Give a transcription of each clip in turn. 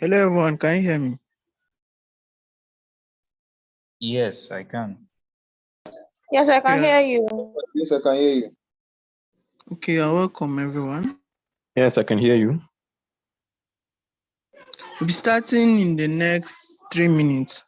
Hello everyone, can you hear me? Yes, I can. Yes, I can hear you. Yes, I can hear you. Okay, you're welcome everyone. Yes, I can hear you. We'll be starting in the next 3 minutes.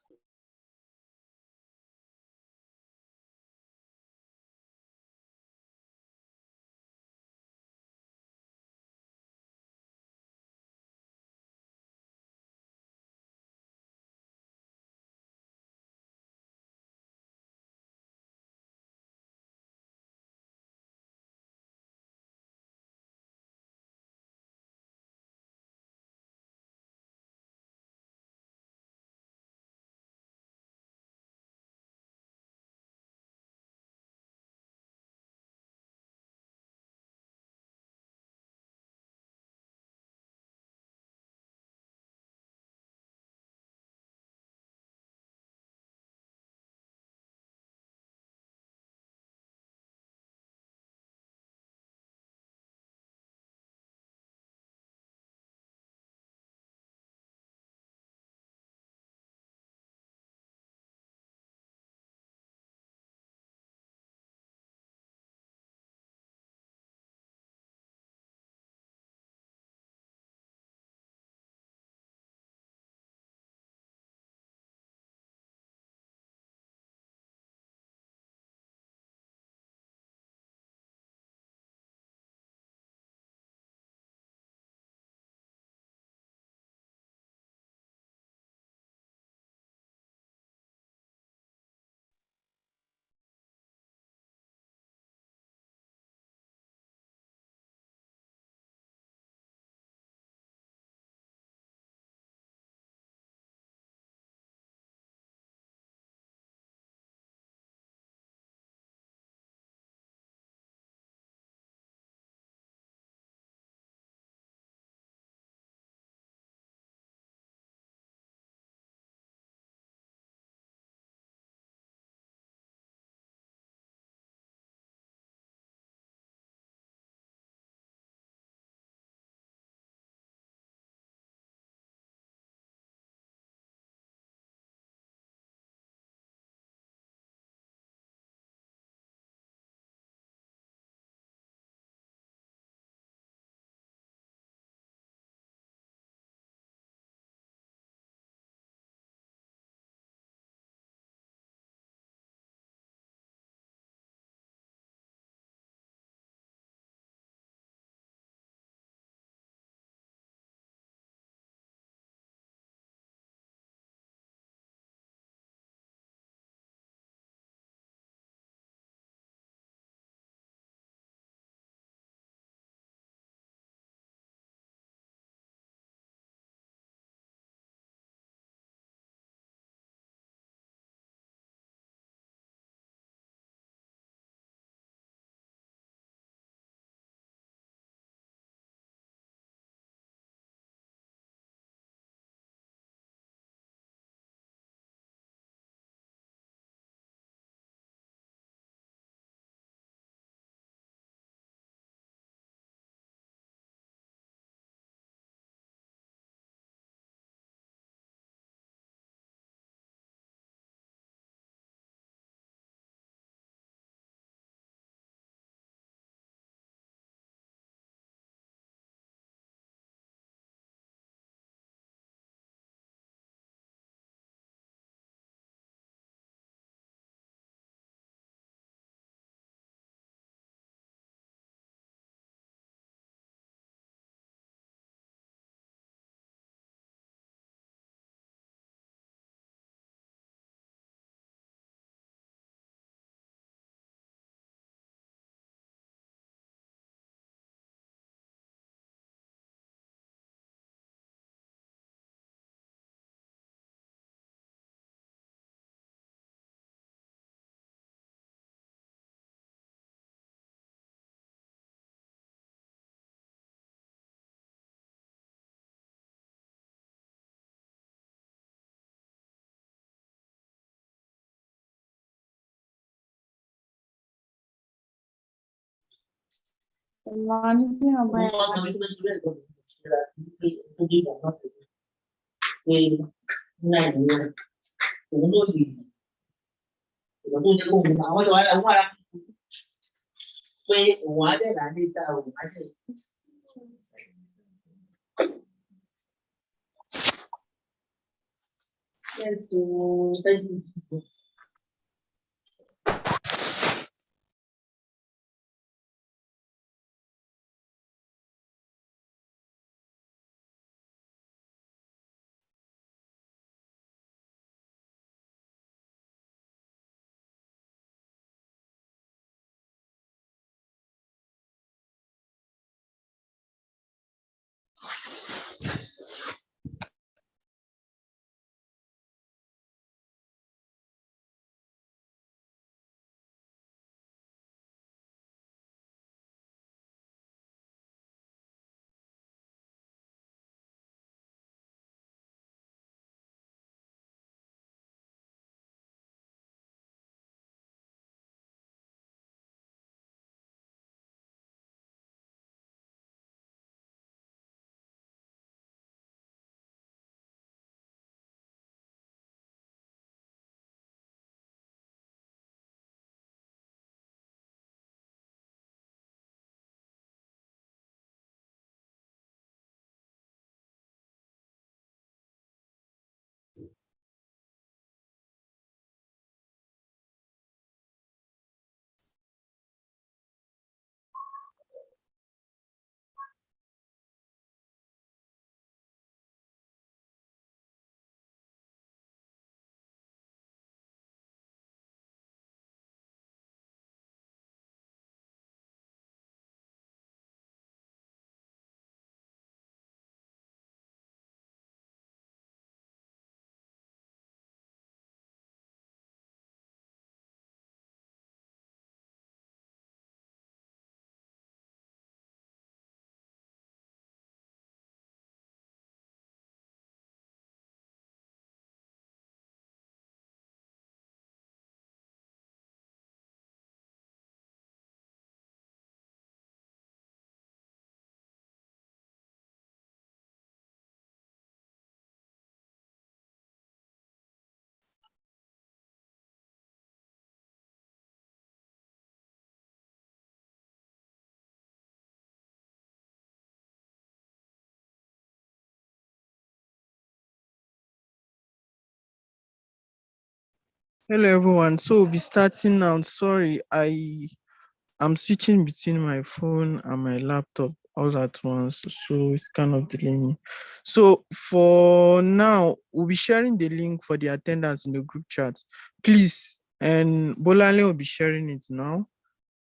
Hello everyone. So we'll be starting now. Sorry, I'm switching between my phone and my laptop all at once, so it's kind of delaying. So for now, we'll be sharing the link for the attendance in the group chat. Please, and Bolale will be sharing it now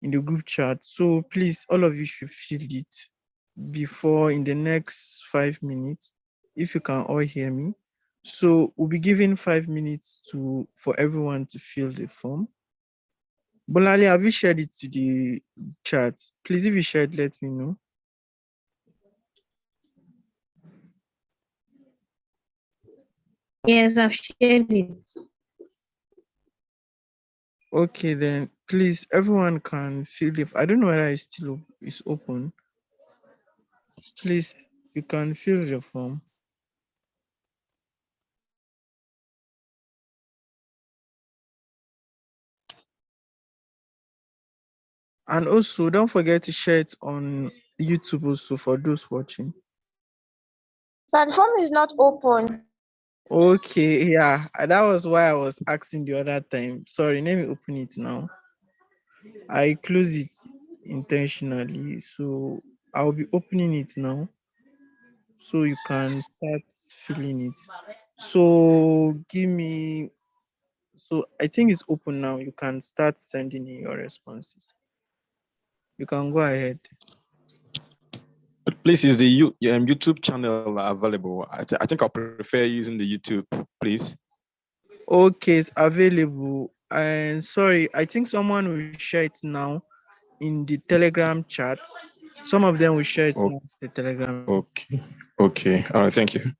in the group chat. So please, all of you should fill it before in the next 5 minutes, if you can all hear me. So we'll be giving 5 minutes for everyone to fill the form. Bolali, have you shared it to the chat? Please, if you shared, let me know. Yes, I've shared it. Okay, then please, everyone can fill it. I don't know whether it's still is open. Please, you can fill the form. And also, don't forget to share it on YouTube also for those watching. So the form is not open. Okay, yeah, that was why I was asking the other time. Sorry, let me open it now. I close it intentionally, so I'll be opening it now, so you can start filling it. So give me. So I think it's open now. You can start sending in your responses. You can go ahead. Please, is the YouTube channel available? I think I'll prefer using the YouTube, please. Okay, it's available. And sorry, I think someone will share it now in the Telegram chat. Some of them will share it now in the Telegram. Okay. Okay. All right. Thank you.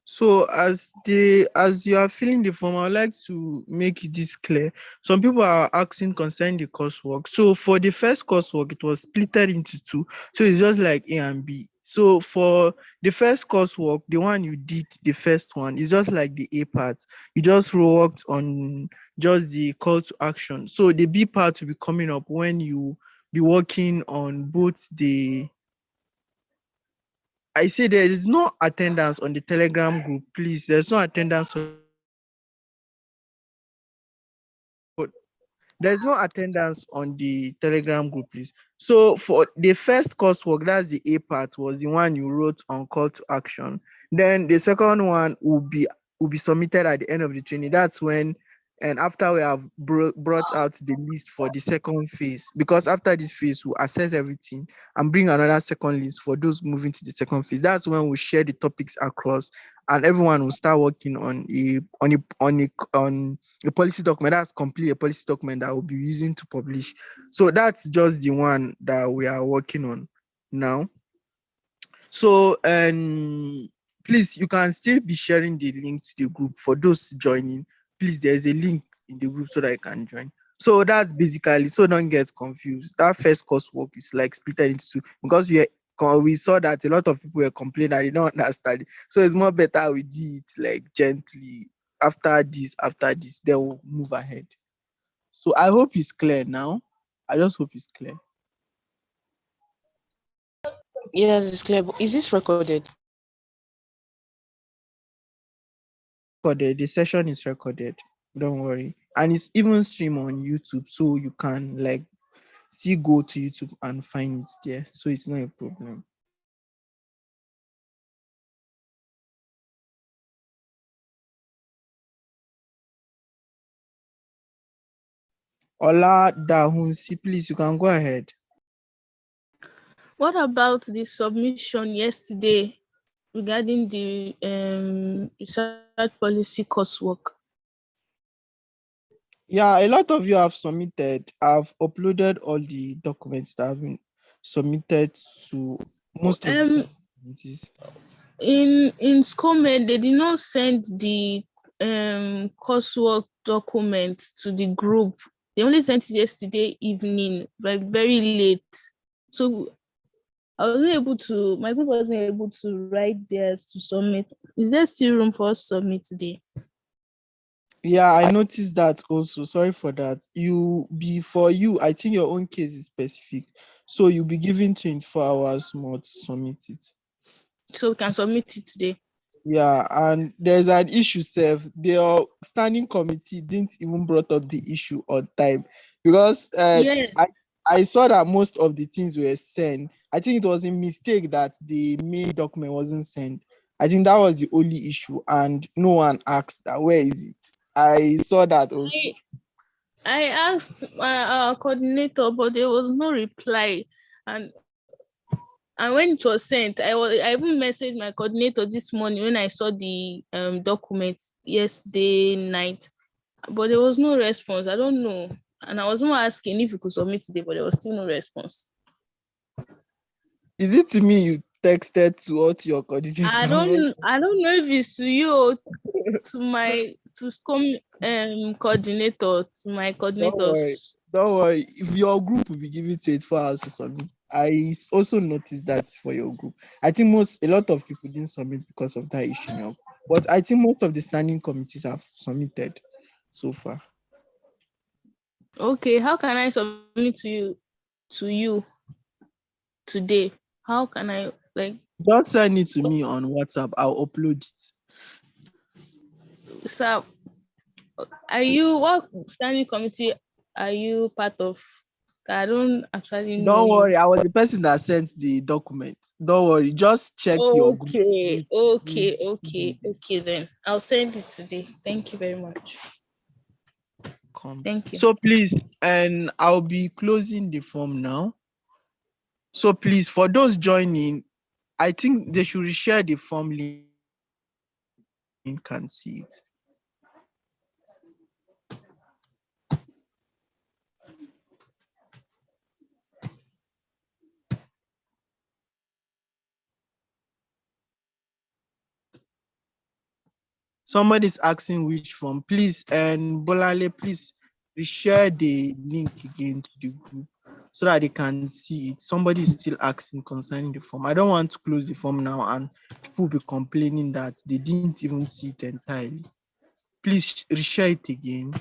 So as you are filling the form, I would like to make this clear. Some people are asking concerning the coursework. So for the first coursework, it was splitted into two. So it's just like A and B. So for the first coursework, the one you did, the first one, is just like the A part. You just worked on just the call to action. So the B part will be coming up when you be working on both the I say there is no attendance on the Telegram group, please. There's no attendance on there's no attendance on the Telegram group, please. So for the first coursework, that's the A part, was the one you wrote on call to action. Then the second one will be submitted at the end of the training. That's when and after we have brought out the list for the second phase, because after this phase we'll assess everything and bring another second list for those moving to the second phase. That's when we share the topics across and everyone will start working on a policy document. That's complete a policy document that we'll be using to publish. So that's just the one that we are working on now. So please, you can still be sharing the link to the group for those joining. Please, there's a link in the group so that you can join. So that's basically, so don't get confused. That first coursework is like split into two because we saw that a lot of people were complaining that they don't understand it. So it's more better we do it like gently. After this, then we'll move ahead. So I hope it's clear now. I just hope it's clear. Yes, it's clear. But is this recorded? The session is recorded. Don't worry. And it's even stream on YouTube, so you can like still go to YouTube and find it there. So it's not a problem. Ola Dahunsi, please you can go ahead. What about the submission yesterday regarding the research policy coursework? Yeah, a lot of you have submitted. I've uploaded all the documents that have been submitted to most of the Um, communities. in SCOMED, they did not send the coursework document to the group. They only sent it yesterday evening, like very late. So I wasn't able to. My group wasn't able to write theirs to submit. Is there still room for us to submit today? Yeah, I noticed that also. Sorry for that. For you, I think your own case is specific. So you'll be given 24 hours more to submit it. So we can submit it today. Yeah, and there's an issue, Seth. The standing committee didn't even brought up the issue on time because Yeah. I saw that most of the things were sent. I think it was a mistake that the main document wasn't sent. I think that was the only issue, and no one asked that where is it. I saw that also. I asked our coordinator, but there was no reply. And when it was sent, I even messaged my coordinator this morning when I saw the documents yesterday night, but there was no response. I don't know. And I was not asking if you could submit today, but there was still no response. Is it to me you texted to what your coordinator? I don't know if it's to you or to my coordinator, to my Don't worry. coordinators. Don't worry. If your group will be giving 24 hours to submit, also noticed that for your group. I think a lot of people didn't submit because of that issue now. But I think most of the standing committees have submitted so far. Okay, how can I submit to you today? How can I Just send it to me on WhatsApp. I'll upload it. sir? What standing committee are you part of? I don't actually know Don't you. worry. I was the person that sent the document. Don't worry. Just check your group. Okay. Then I'll send it today. Thank you very much. Come. Thank you. So please, and I'll be closing the form now. So please, for those joining, I think they should share the form link and see it. Somebody's asking which form. Please, and Bolale, please reshare the link again to the group so that they can see it. Somebody is still asking concerning the form. I don't want to close the form now and people will be complaining that they didn't even see it entirely. Please reshare it again.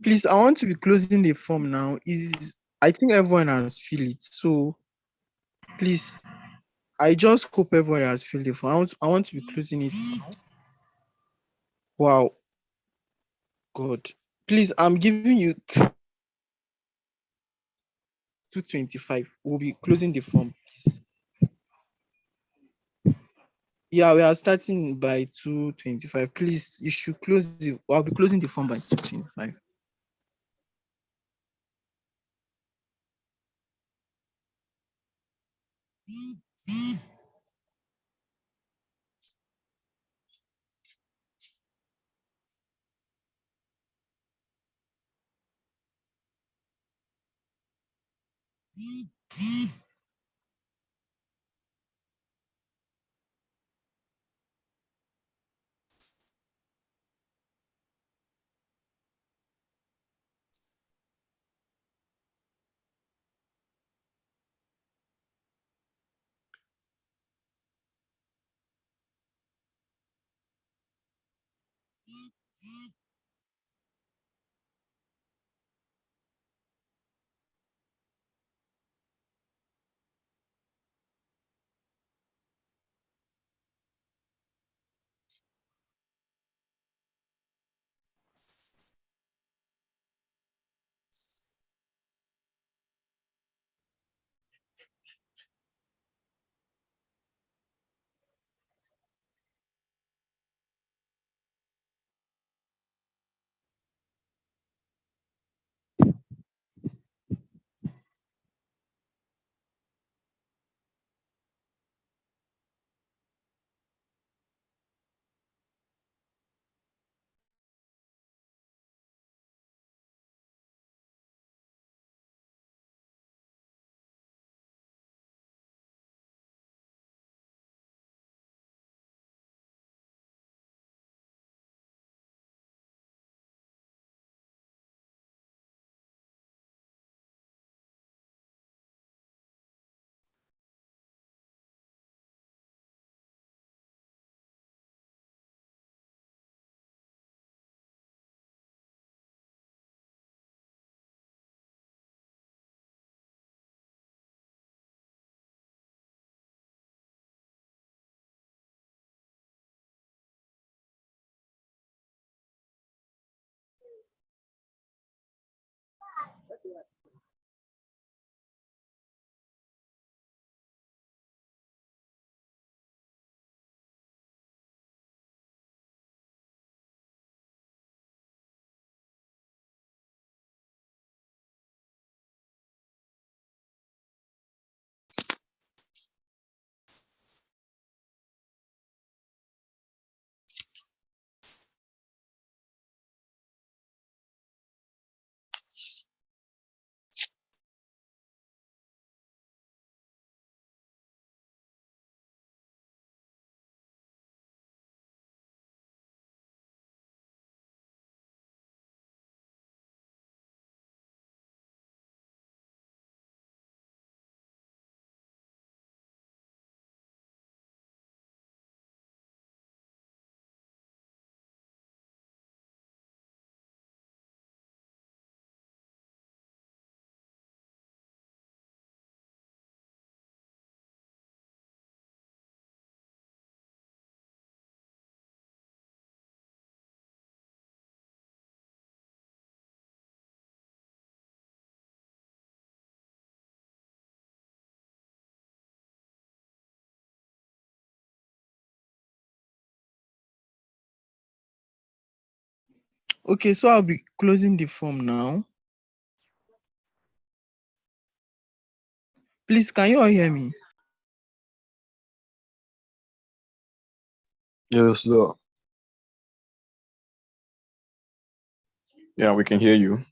Please, I want to be closing the form now. Is I think everyone has filled it. So please, I just hope everyone has filled the form. I want to be closing it now. Wow, God. Please, I'm giving you 225. We'll be closing the form. Please. Yeah, we are starting by 225. Please, you should close it. I'll be closing the form by 225. Okay, so I'll be closing the form now. Please, can you all hear me? Yes, sir. Yeah, we can hear you.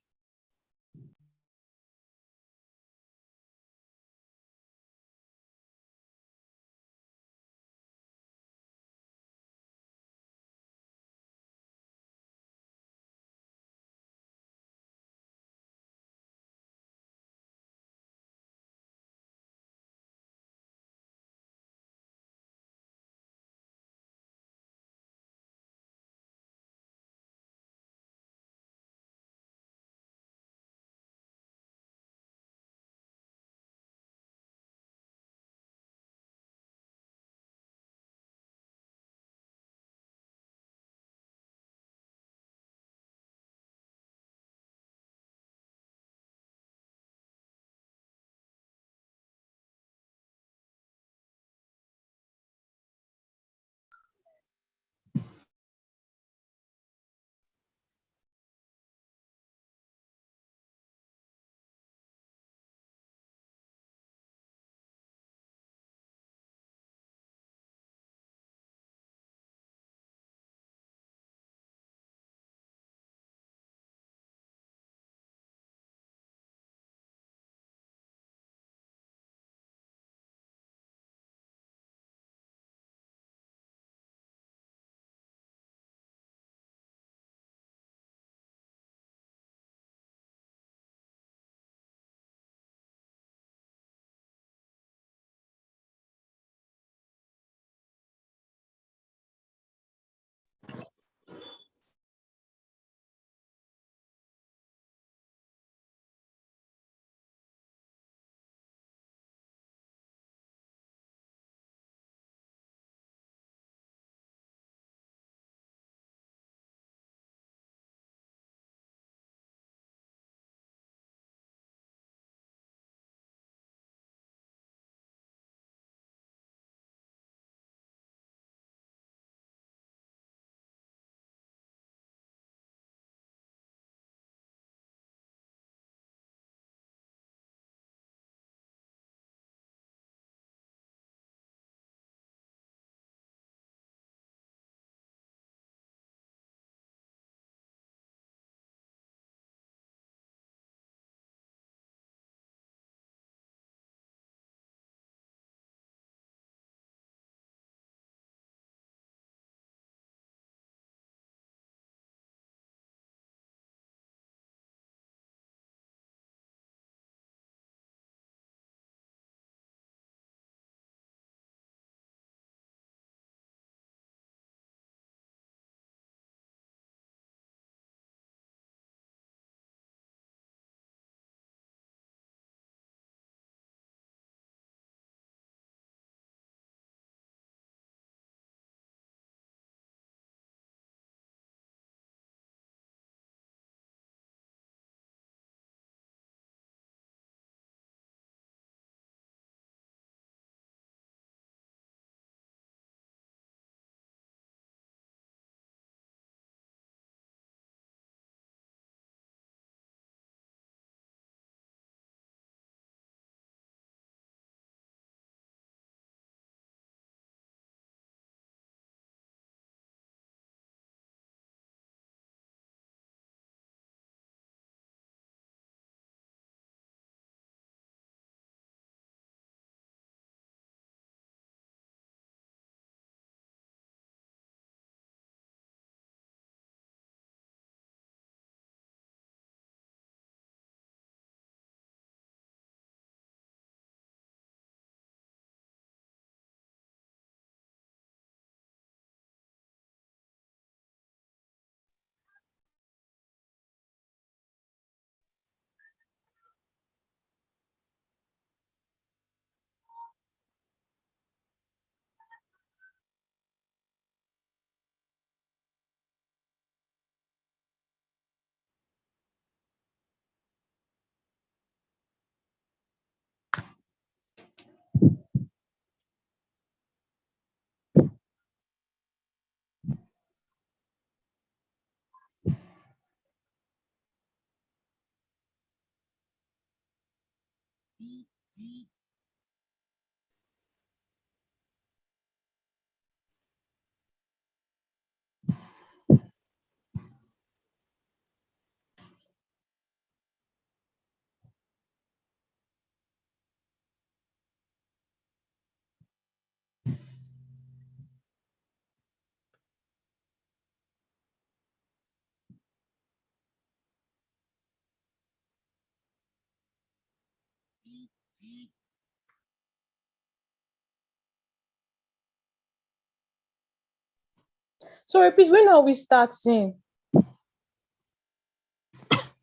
So please, when are we starting?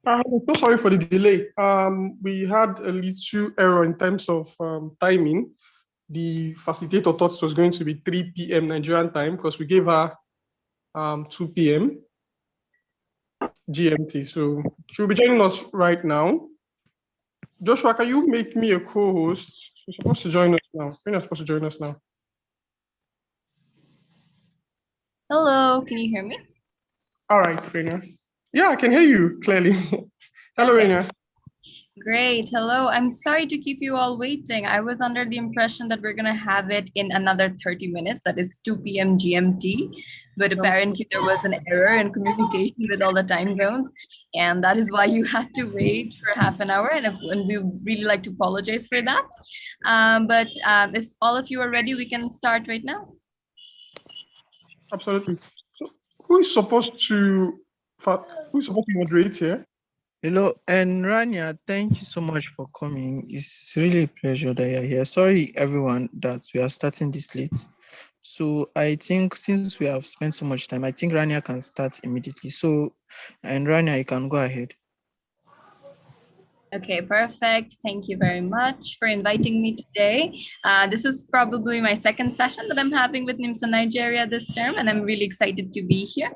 I'm so sorry for the delay. We had a little error in terms of timing. The facilitator thought it was going to be 3 p.m. Nigerian time because we gave her 2 p.m. GMT. So she'll be joining us right now. Joshua, can you make me a co-host? She's supposed to join us now. Rena's supposed to join us now. Hello, can you hear me? All right, Rena. Yeah, I can hear you clearly. Hello, Okay. Rena. Great. Hello. I'm sorry to keep you all waiting. I was under the impression that we're going to have it in another 30 minutes, that is 2 p.m. GMT. But apparently there was an error in communication with all the time zones. And that is why you had to wait for half an hour. And we would really like to apologize for that. But if all of you are ready, we can start right now. Absolutely. So who's supposed to moderate here? Hello, and Rania, thank you so much for coming. It's really a pleasure that you're here. Sorry, everyone, that we are starting this late. So I think since we have spent so much time, I think Rania can start immediately. So, and Rania, you can go ahead. Okay, perfect. Thank you very much for inviting me today. This is probably my second session that I'm having with NIMSA Nigeria this term, and I'm really excited to be here.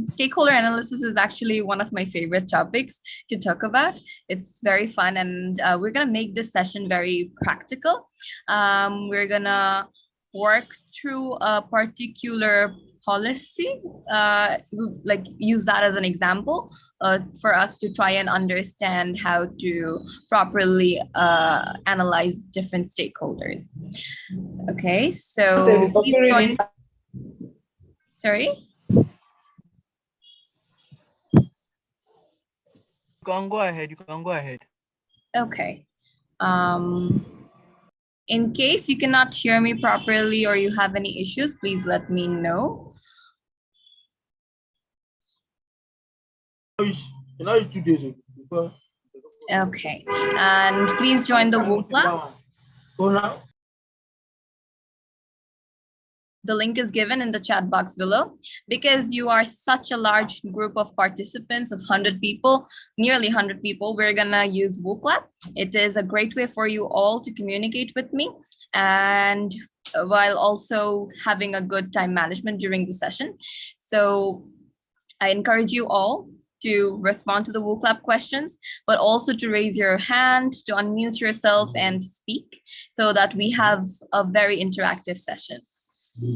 Stakeholder analysis is actually one of my favorite topics to talk about. It's very fun, and we're going to make this session very practical. We're going to work through a particular policy, like use that as an example for us to try and understand how to properly analyze different stakeholders. Okay, so sorry? You can go ahead. You can go ahead. Okay. In case you cannot hear me properly or you have any issues, please let me know. Okay, and please join the Woo Club. The link is given in the chat box below. Because you are such a large group of participants of 100 people, nearly 100 people, we're gonna use WooClap. It is a great way for you all to communicate with me, and while also having a good time management during the session. So I encourage you all to respond to the WooClap questions, but also to raise your hand, to unmute yourself and speak so that we have a very interactive session.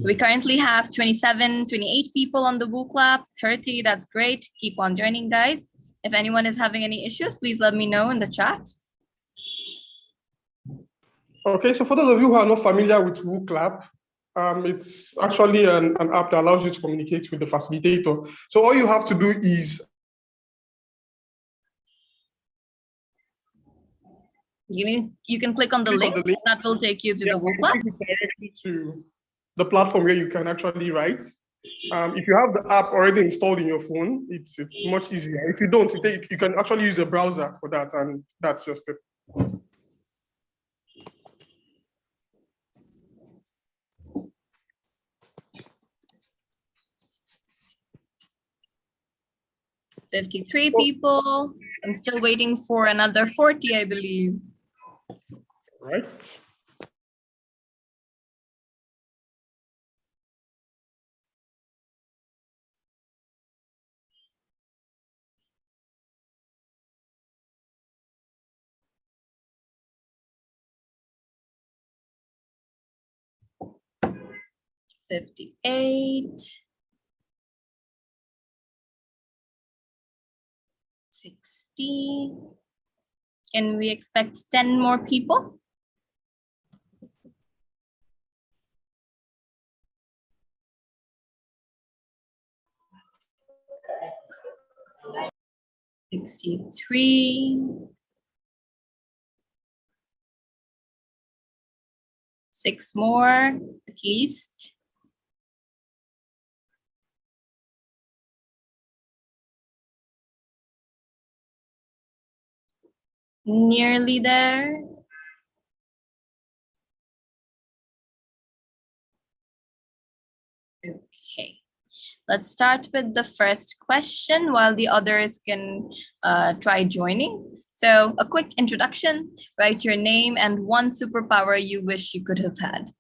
We currently have 27, 28 people on the WooClap, 30, that's great. Keep on joining, guys. If anyone is having any issues, please let me know in the chat. Okay, so for those of you who are not familiar with WooClap, it's actually an app that allows you to communicate with the facilitator. So all you have to do is You can click on the link, that will take you to the WooClap. Directly to the platform where you can actually write. If you have the app already installed in your phone, it's much easier. If you don't, you can actually use a browser for that, and that's just it. $53 people. I'm still waiting for another 40, I believe. Right. $58. 60. Can we expect 10 more people? $63. 6 more, at least. Nearly there. Okay. Let's start with the first question while the others can try joining. So a quick introduction, write your name and one superpower you wish you could have had.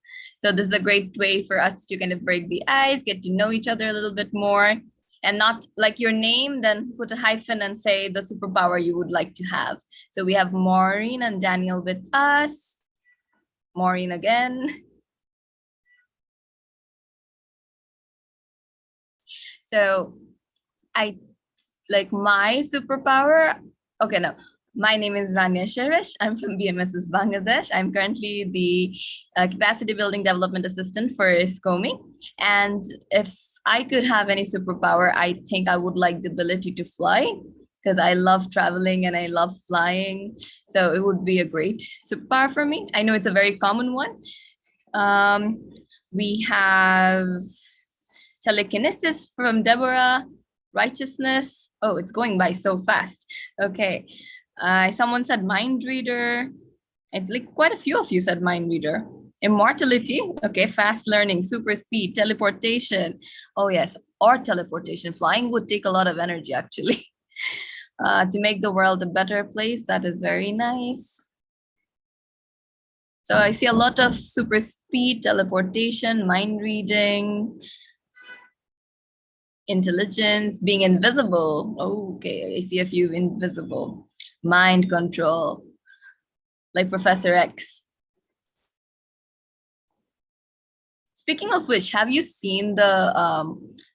So this is a great way for us to kind of break the ice, get to know each other a little bit more, and not like your name, then put a hyphen and say the superpower you would like to have. So we have Maureen and Daniel with us. Maureen again. So I like my superpower. Okay, no. My name is Rania Sherish. I'm from BMS's Bangladesh. I'm currently the capacity building development assistant for SCOMI. And if I could have any superpower, I think I would like the ability to fly because I love traveling and I love flying. So it would be a great superpower for me. I know it's a very common one. We have telekinesis from Deborah, righteousness. Oh, it's going by so fast. Okay. Someone said mind reader. I think quite a few of you said mind reader. Immortality. Okay. Fast learning, super speed, teleportation. Oh, yes. Or teleportation. Flying would take a lot of energy, actually. To make the world a better place. That is very nice. So I see a lot of super speed, teleportation, mind reading, intelligence, being invisible. Oh, okay, I see a few invisible. Mind control, like Professor X. Speaking of which, have you seen the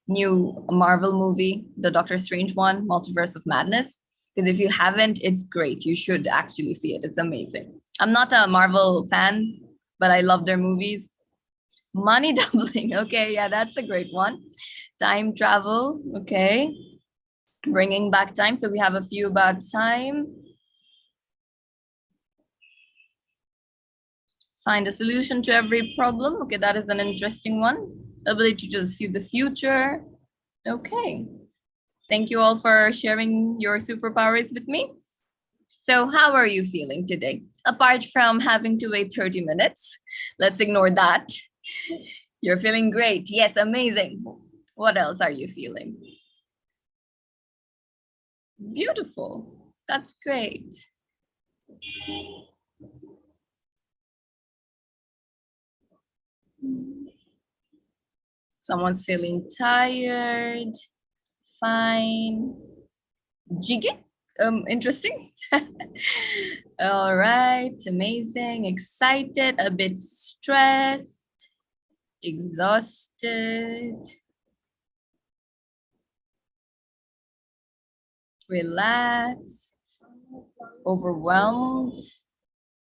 new Marvel movie, the Doctor Strange one, Multiverse of Madness? Because if you haven't, it's great. You should actually see it. It's amazing. I'm not a Marvel fan, but I love their movies. Money doubling. Okay, yeah, that's a great one. Time travel. Okay. Bringing back time. So we have a few about time. Find a solution to every problem. Okay, that is an interesting one. Ability to see the future. Okay. Thank you all for sharing your superpowers with me. So how are you feeling today? Apart from having to wait 30 minutes, let's ignore that. You're feeling great. Yes, amazing. What else are you feeling? Beautiful. That's great. Someone's feeling tired. Fine. Jiggy? Interesting. All right, amazing, excited, a bit stressed, exhausted, relaxed, overwhelmed.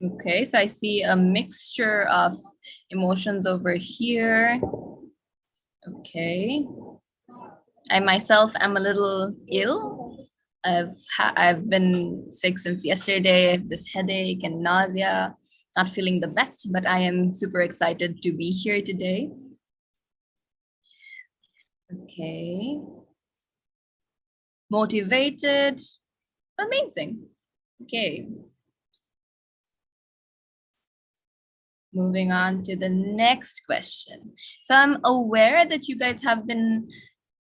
Okay, so I see a mixture of emotions over here. Okay. I myself am a little ill. I've been sick since yesterday. I have this headache and nausea, not feeling the best, but I am super excited to be here today. Okay. Motivated, amazing. Okay. Moving on to the next question. So I'm aware that you guys have been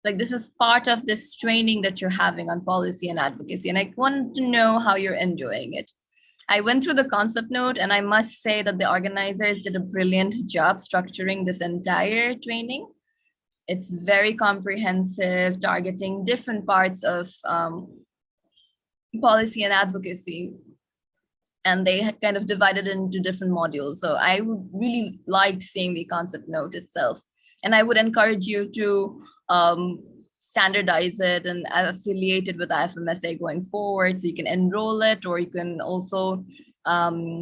like, this is part of this training that you're having on policy and advocacy, and I want to know how you're enjoying it. I went through the concept note, and I must say that the organizers did a brilliant job structuring this entire training. It's very comprehensive, targeting different parts of policy and advocacy. And they had kind of divided it into different modules. So I really liked seeing the concept note itself. And I would encourage you to standardize it and affiliate it with IFMSA going forward. So you can enroll it, or you can also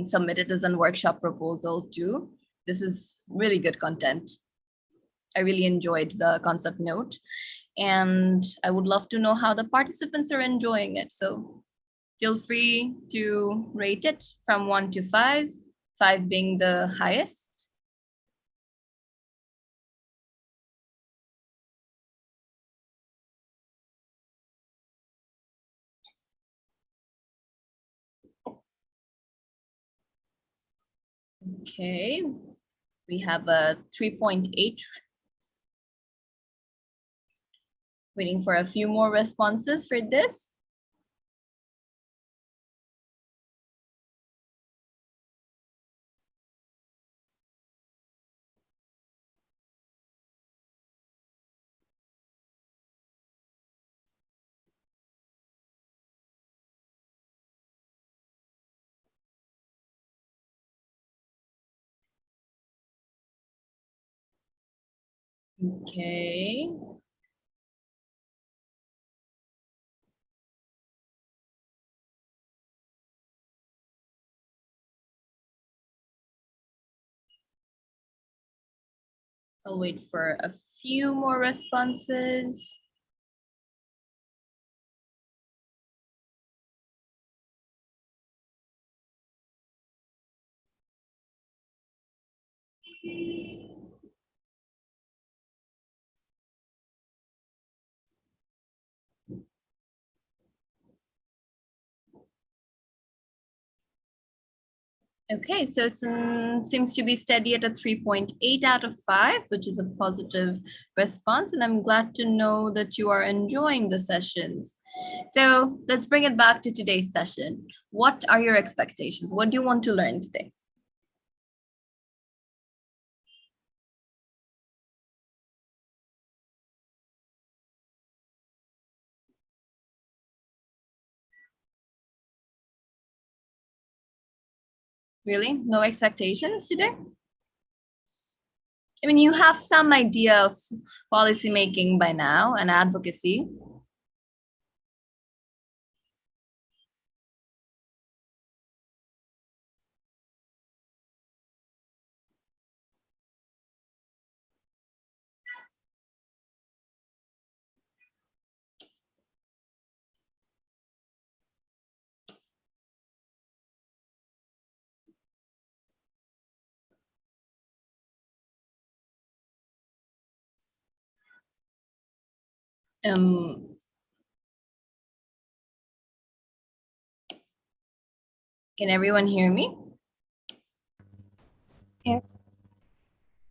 submit it as a workshop proposal too. This is really good content. I really enjoyed the concept note, and I would love to know how the participants are enjoying it. So feel free to rate it from 1 to 5, 5 being the highest. Okay, we have a 3.8. Waiting for a few more responses for this. Okay. I'll wait for a few more responses. Okay, so it seems to be steady at a 3.8 out of 5, which is a positive response. And I'm glad to know that you are enjoying the sessions. So let's bring it back to today's session. What are your expectations? What do you want to learn today? Really? No expectations today? I mean, you have some idea of policy making by now and advocacy. Can everyone hear me? Yes.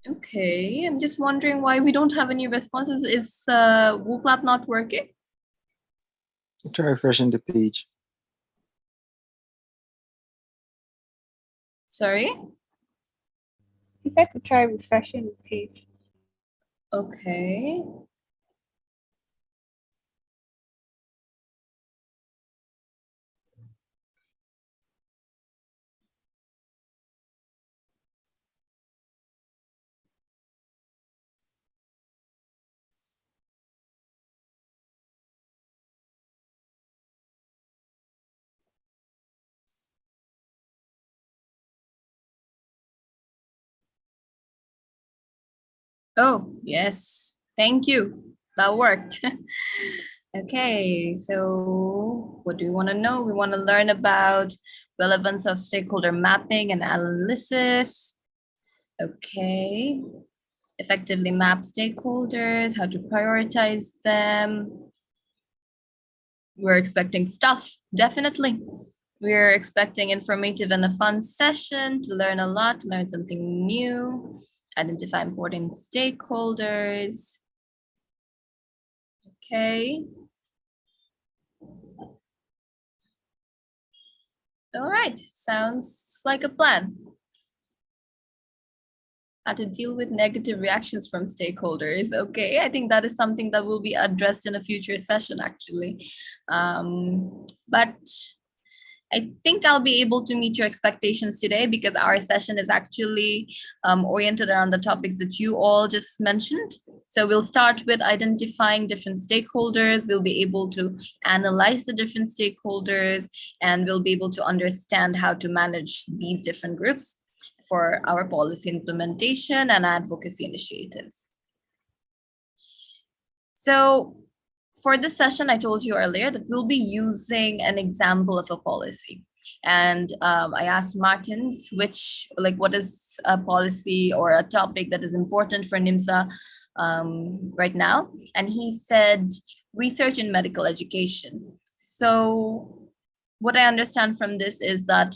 Okay, I'm just wondering why we don't have any responses. Is WooClap not working? Try refreshing the page. Sorry? He said to try refreshing the page. Okay. Oh, yes. Thank you. That worked. Okay, so what do we want to know? We want to learn about relevance of stakeholder mapping and analysis. Okay. Effectively map stakeholders, how to prioritize them. We're expecting stuff, definitely. We're expecting informative and a fun session to learn a lot, to learn something new, identify important stakeholders. Okay. All right, sounds like a plan. How to deal with negative reactions from stakeholders. Okay, I think that is something that will be addressed in a future session, actually. But I think I'll be able to meet your expectations today because our session is actually oriented around the topics that you all just mentioned. So we'll start with identifying different stakeholders. We'll be able to analyze the different stakeholders, and we'll be able to understand how to manage these different groups for our policy implementation and advocacy initiatives. So for this session, I told you earlier that we'll be using an example of a policy. And I asked Martins what is a policy or a topic that is important for NIMSA right now. And he said research in medical education. So what I understand from this is that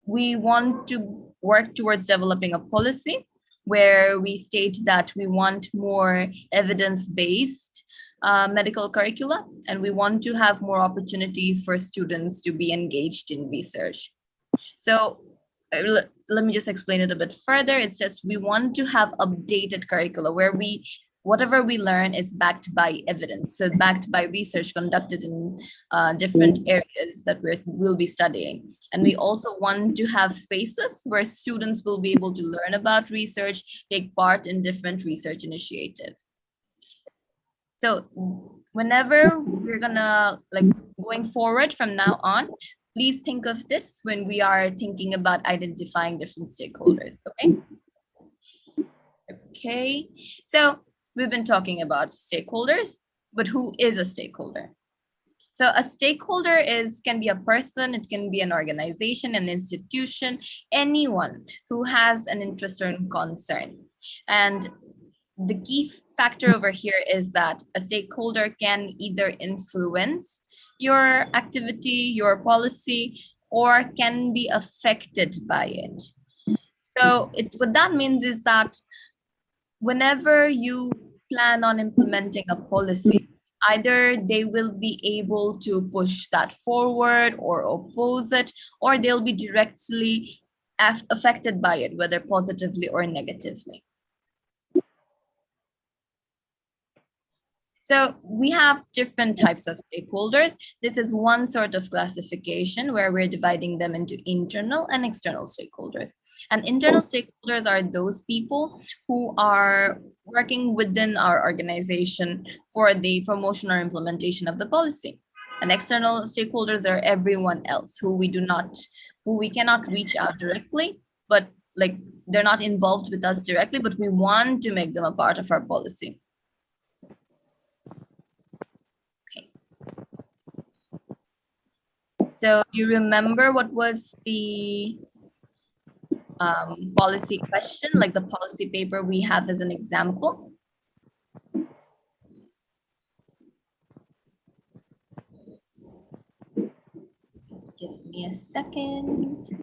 we want to work towards developing a policy where we state that we want more evidence-based medical curricula, and we want to have more opportunities for students to be engaged in research. So let me just explain it a bit further. It's just we want to have updated curricula where whatever we learn is backed by evidence, so backed by research conducted in different areas that we'll be studying. And we also want to have spaces where students will be able to learn about research, take part in different research initiatives. So whenever we're gonna going forward from now on, please think of this when we are thinking about identifying different stakeholders, okay? Okay, so we've been talking about stakeholders, but who is a stakeholder? So a stakeholder can be a person, it can be an organization, an institution, anyone who has an interest or concern. And the key factor over here is that a stakeholder can either influence your activity, your policy, or can be affected by it. So what that means is that whenever you plan on implementing a policy, either they will be able to push that forward or oppose it, or they'll be directly affected by it, whether positively or negatively. So we have different types of stakeholders. This is one sort of classification where we're dividing them into internal and external stakeholders. And internal stakeholders are those people who are working within our organization for the promotion or implementation of the policy. And external stakeholders are everyone else who we cannot reach out directly, but they're not involved with us directly, but we want to make them a part of our policy. So you remember what was the policy question, like the policy paper we have as an example? Give me a second.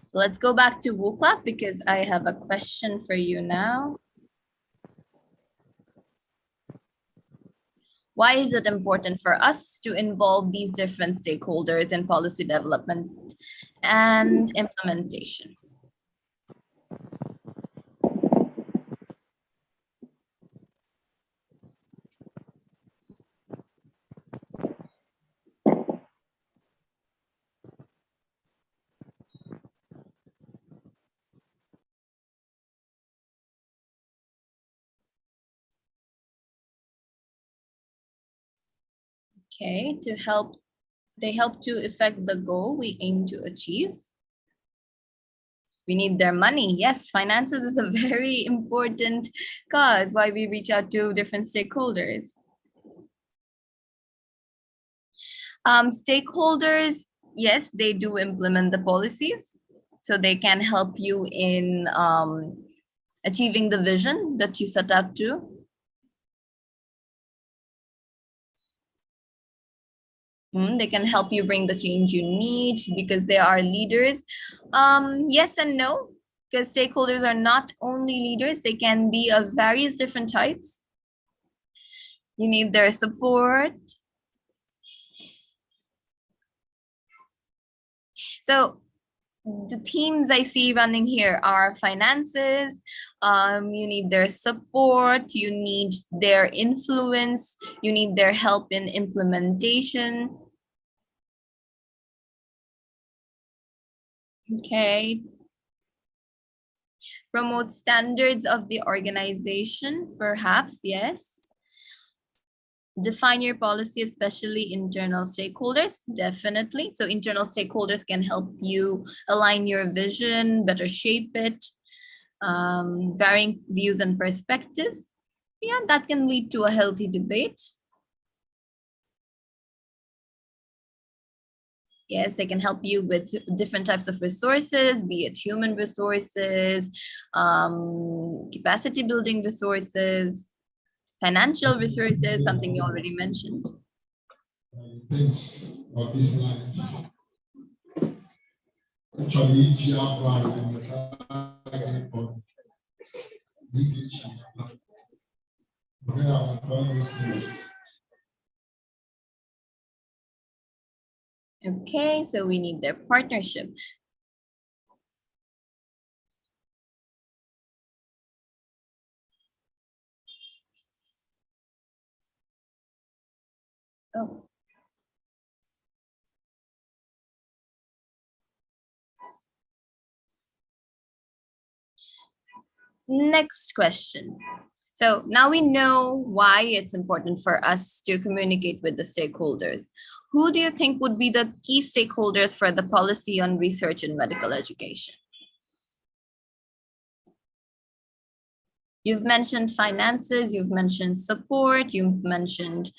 So let's go back to WooClap because I have a question for you now. Why is it important for us to involve these different stakeholders in policy development and implementation? Okay, they help to affect the goal we aim to achieve. We need their money. Yes, finances is a very important cause why we reach out to different stakeholders. Stakeholders, yes, they do implement the policies. So they can help you in achieving the vision that you set out to. They can help you bring the change you need because they are leaders. Yes and no, because stakeholders are not only leaders, they can be of various different types. You need their support. So the themes I see running here are finances, you need their support, you need their influence, you need their help in implementation. Okay. Promote standards of the organization, perhaps, yes. Define your policy, especially internal stakeholders, definitely. So internal stakeholders can help you align your vision, better shape it, varying views and perspectives. Yeah, that can lead to a healthy debate. Yes, they can help you with different types of resources, be it human resources, capacity building resources, financial resources, something you already mentioned. Things of this life. Actually, each year plan in the target for each year. We have done these things. Okay, so we need their partnership. Oh. Next question. So now we know why it's important for us to communicate with the stakeholders. Who do you think would be the key stakeholders for the policy on research in medical education? You've mentioned finances, you've mentioned support, you've mentioned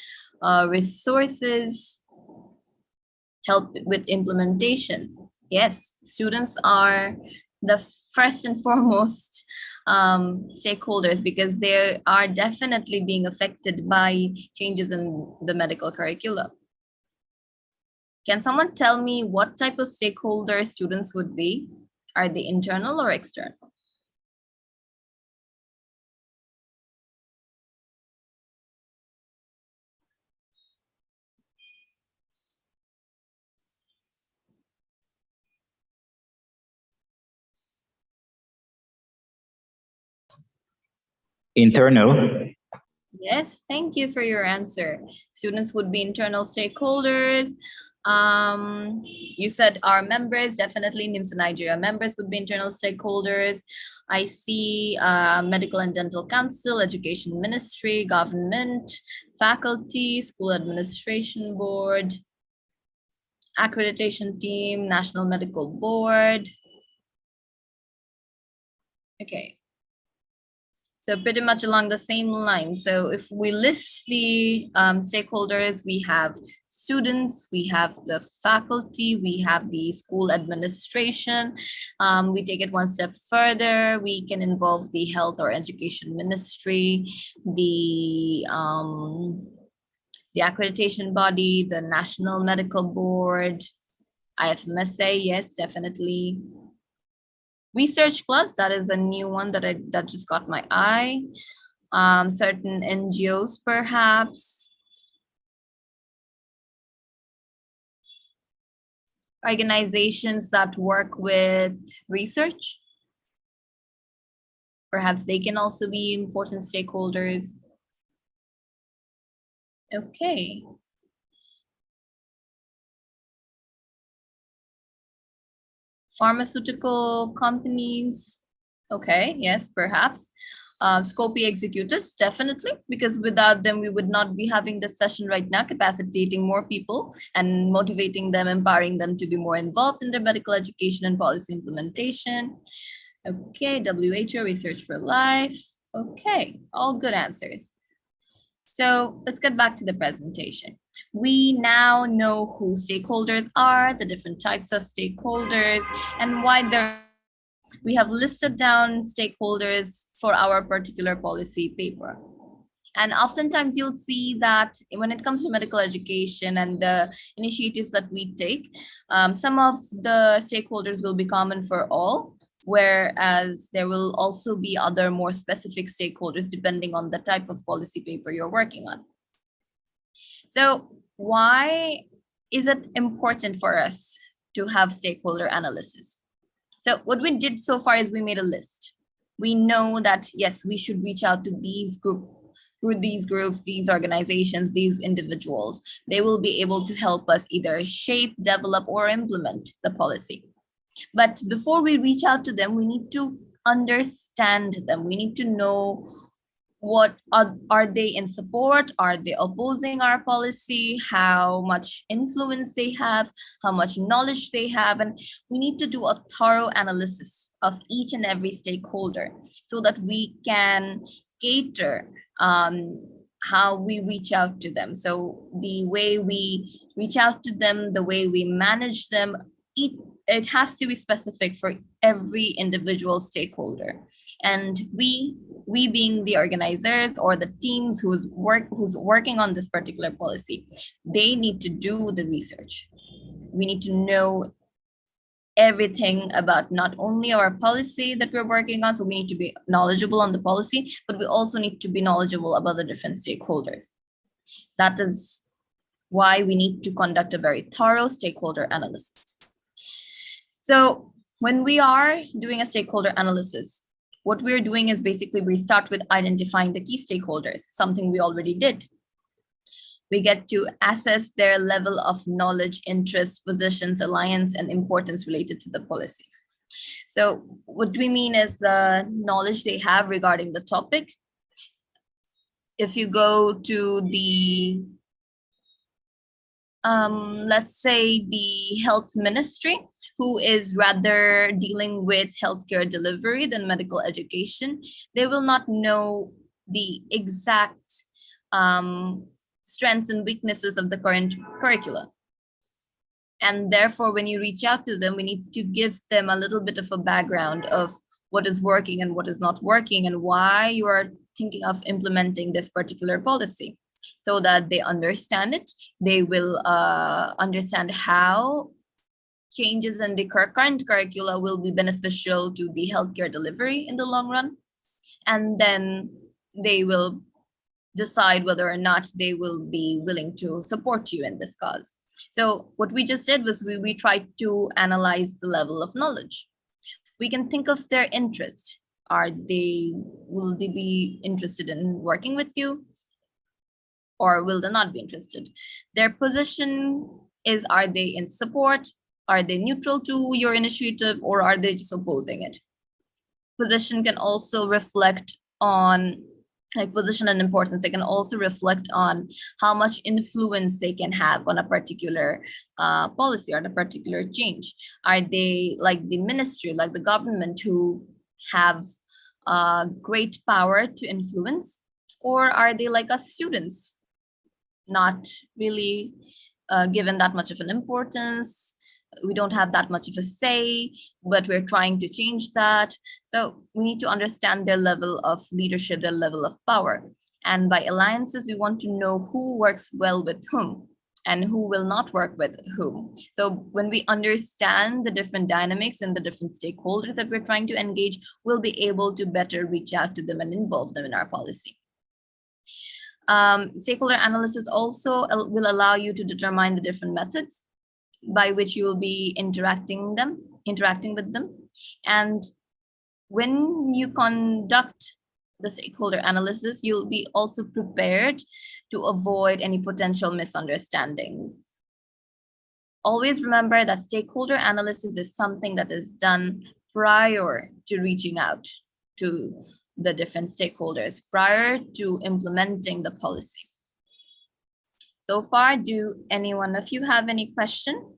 resources, help with implementation. Yes, students are the first and foremost stakeholders because they are definitely being affected by changes in the medical curricula. Can someone tell me what type of stakeholder students would be? Are they internal or external? Internal. Yes, thank you for your answer. Students would be internal stakeholders. You said our members, definitely NIMS Nigeria members would be internal stakeholders. I see Medical and Dental Council, Education Ministry, government, faculty, school administration board, accreditation team, National Medical Board. Okay. So pretty much along the same line. So if we list the stakeholders, we have students, we have the faculty, we have the school administration. We take it one step further. We can involve the health or education ministry, the accreditation body, the National Medical Board, IFMSA, yes, definitely. Research clubs, that is a new one that just got my eye. Certain NGOs, perhaps. Organizations that work with research. Perhaps they can also be important stakeholders. Okay. Pharmaceutical companies. Okay, yes, perhaps. Scopy executives, definitely, because without them, we would not be having this session right now, capacitating more people and motivating them, empowering them to be more involved in their medical education and policy implementation. Okay, WHO, Research for Life. Okay, all good answers. So let's get back to the presentation. We now know who stakeholders are, the different types of stakeholders, and why they're. We have listed down stakeholders for our particular policy paper. And oftentimes you'll see that when it comes to medical education and the initiatives that we take, some of the stakeholders will be common for all, whereas there will also be other more specific stakeholders depending on the type of policy paper you're working on. So why is it important for us to have stakeholder analysis? So what we did so far is we made a list. We know that, yes, we should reach out to these groups, these organizations, these individuals. They will be able to help us either shape, develop, or implement the policy. But before we reach out to them, we need to understand them. We need to know what are they in support, are they opposing our policy, how much influence they have, how much knowledge they have, and we need to do a thorough analysis of each and every stakeholder so that we can cater how we reach out to them. So the way we reach out to them, the way we manage them, it has to be specific for every individual stakeholder. And we being the organizers or the teams who's working on this particular policy, they need to do the research. We need to know everything about not only our policy that we're working on, so we need to be knowledgeable on the policy, but we also need to be knowledgeable about the different stakeholders. That is why we need to conduct a very thorough stakeholder analysis. So when we are doing a stakeholder analysis, what we're doing is basically we start with identifying the key stakeholders, something we already did. We get to assess their level of knowledge, interest, positions, alliance, and importance related to the policy. So what we mean is the knowledge they have regarding the topic. If you go to the let's say the health ministry, who is rather dealing with healthcare delivery than medical education, they will not know the exact strengths and weaknesses of the current curricula. And therefore, when you reach out to them, we need to give them a little bit of a background of what is working and what is not working and why you are thinking of implementing this particular policy, so that they understand it. They will understand how changes in the current curricula will be beneficial to the healthcare delivery in the long run. And then they will decide whether or not they will be willing to support you in this cause. So what we just did was we tried to analyze the level of knowledge. We can think of their interest. Will they be interested in working with you? Or will they not be interested? Their position is, are they in support? Are they neutral to your initiative, or are they just opposing it? Position can also reflect on, like position and importance, they can also reflect on how much influence they can have on a particular policy or a particular change. Are they like the ministry, like the government, who have great power to influence? Or are they like us students, not really given that much of an importance? We don't have that much of a say, but we're trying to change that. So we need to understand their level of leadership, their level of power. And by alliances, we want to know who works well with whom and who will not work with whom. So when we understand the different dynamics and the different stakeholders that we're trying to engage, we'll be able to better reach out to them and involve them in our policy. Stakeholder analysis also will allow you to determine the different methods by which you will be interacting with them. And when you conduct the stakeholder analysis, you'll be also prepared to avoid any potential misunderstandings. Always remember that stakeholder analysis is something that is done prior to reaching out to the different stakeholders, prior to implementing the policy. So far, do any one of you have any question?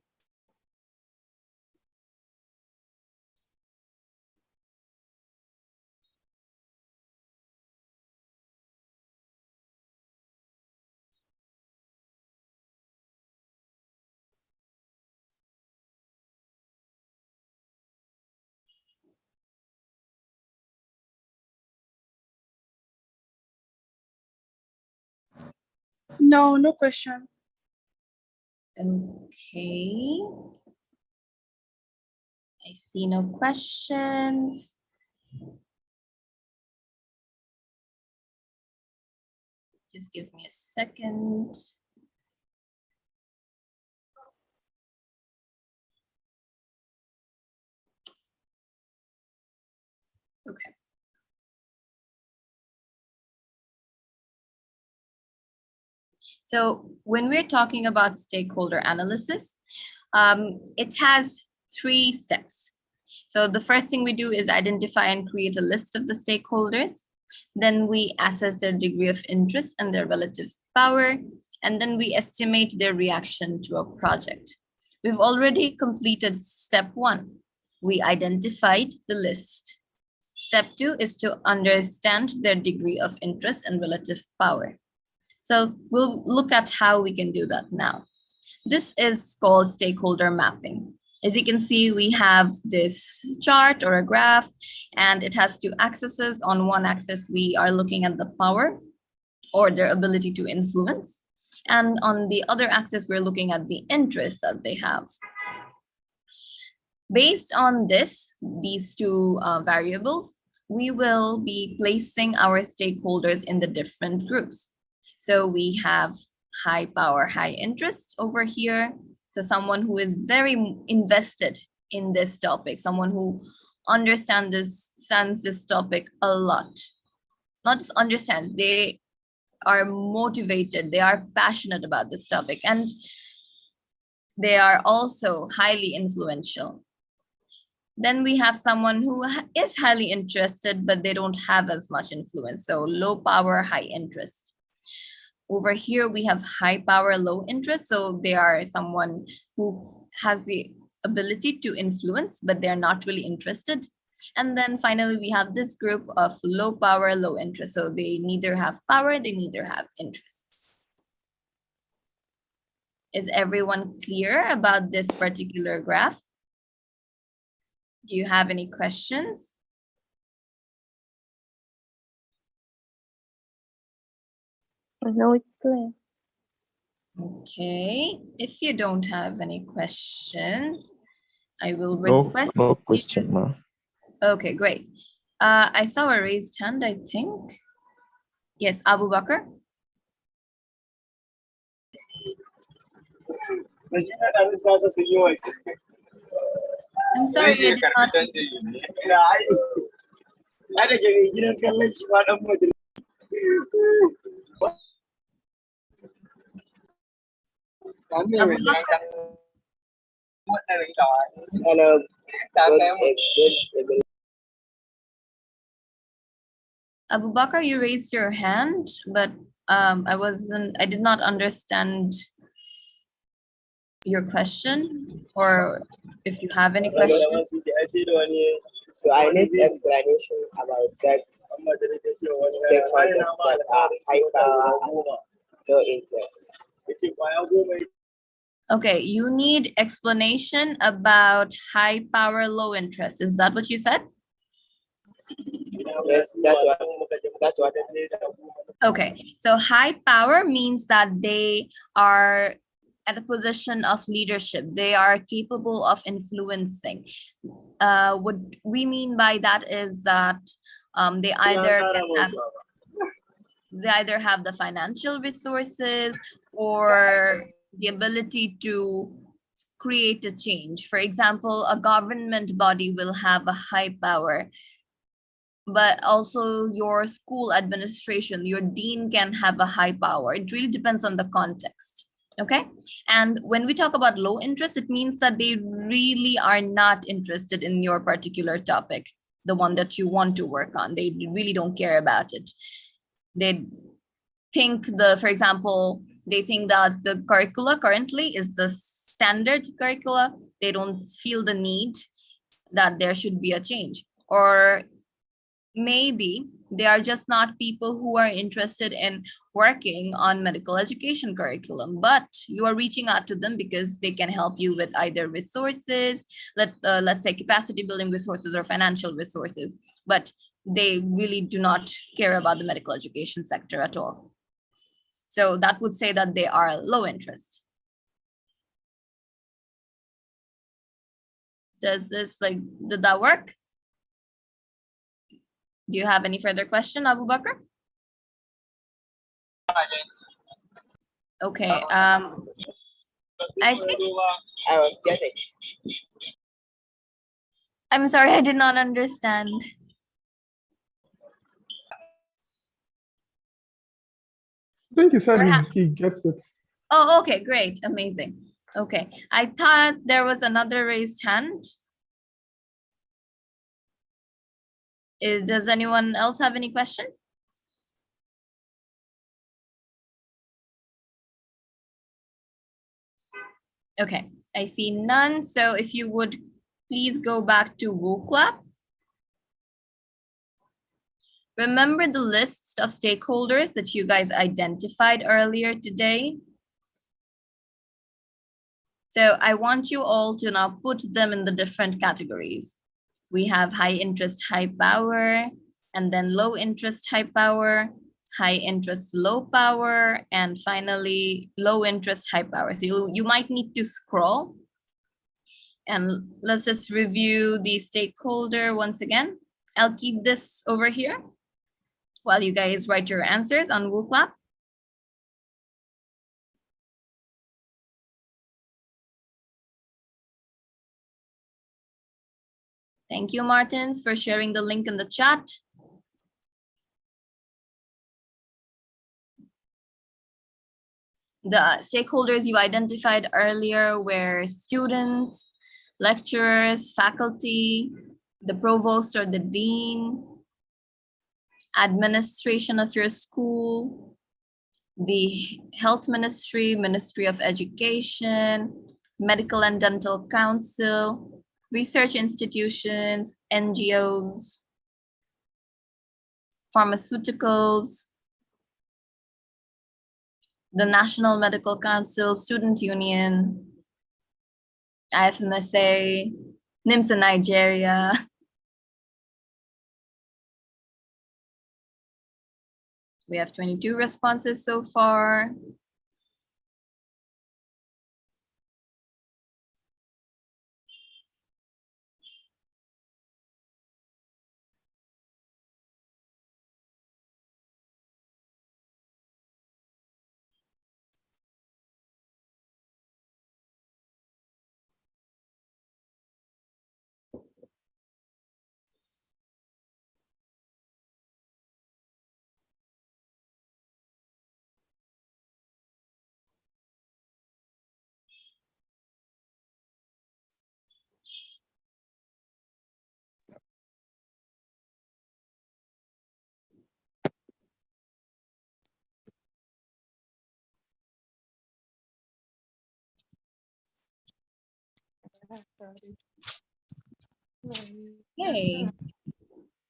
No, no question. Okay. I see no questions. Just give me a second. Okay. So when we're talking about stakeholder analysis, it has 3 steps. So the first thing we do is identify and create a list of the stakeholders. Then we assess their degree of interest and their relative power. And then we estimate their reaction to a project. We've already completed step 1. We identified the list. Step 2 is to understand their degree of interest and relative power. So we'll look at how we can do that now. This is called stakeholder mapping. As you can see, we have this chart or a graph, and it has 2 axes. On one axis, we are looking at the power or their ability to influence. And on the other axis, we're looking at the interest that they have. Based on these 2 variables, we will be placing our stakeholders in the different groups. So we have high power, high interest over here. So someone who is very invested in this topic, someone who understands this topic a lot. Not just understands, they are motivated, they are passionate about this topic, and they are also highly influential. Then we have someone who is highly interested, but they don't have as much influence. So low power, high interest. Over here, we have high power, low interest. So they are someone who has the ability to influence, but they're not really interested. And then finally, we have this group of low power, low interest. So they neither have power, they neither have interests. Is everyone clear about this particular graph? Do you have any questions? No, it's clear. Okay, if you don't have any questions, I will No, request. no question, ma'am. Okay, great. I saw a raised hand, I think. Yes, Abu Bakr. I'm sorry, I did not. Abu Bakr, Abu Bakr, you raised your hand, but I did not understand your question, or if you have any questions. So I need explanation about that stakeholders that are high power, low interest. Okay, you need explanation about high power, low interest. Is that what you said? Yes, that's what it is. Okay, so high power means that they are at a position of leadership. They are capable of influencing. What we mean by that is that they either have the financial resources or the ability to create a change. For example, a government body will have a high power, but also your school administration, your dean can have a high power. It really depends on the context. Okay. And when we talk about low interest, it means that they really are not interested in your particular topic, the one that you want to work on. They really don't care about it. They think for example, they think that the curricula currently is the standard curricula. They don't feel the need that there should be a change. Or maybe they are just not people who are interested in working on medical education curriculum, but you are reaching out to them because they can help you with either resources, let's say capacity building resources or financial resources, but they really do not care about the medical education sector at all. So that would say that they are low interest. Did that work? Do you have any further question, Abu Bakr? Okay. I think I was getting. I'm sorry, I did not understand. I think he said Perhaps. he gets it. Oh, okay, great, amazing. Okay, I thought there was another raised hand. Does anyone else have any question? Okay, I see none. So if you would please go back to WooClap. Remember the list of stakeholders that you guys identified earlier today? So I want you all to now put them in the different categories. We have high interest, high power, and then low interest, high power, high interest, low power, and finally low interest, high power. So you might need to scroll. And let's just review the stakeholder once again. I'll keep this over here while you guys write your answers on WooClap. Thank you, Martins, for sharing the link in the chat. The stakeholders you identified earlier were students, lecturers, faculty, the provost or the dean, administration of your school, the health ministry, Ministry of Education, medical and dental council, research institutions, NGOs, pharmaceuticals, the National Medical Council, Student Union, IFMSA, NIMS in Nigeria. We have 22 responses so far. Okay,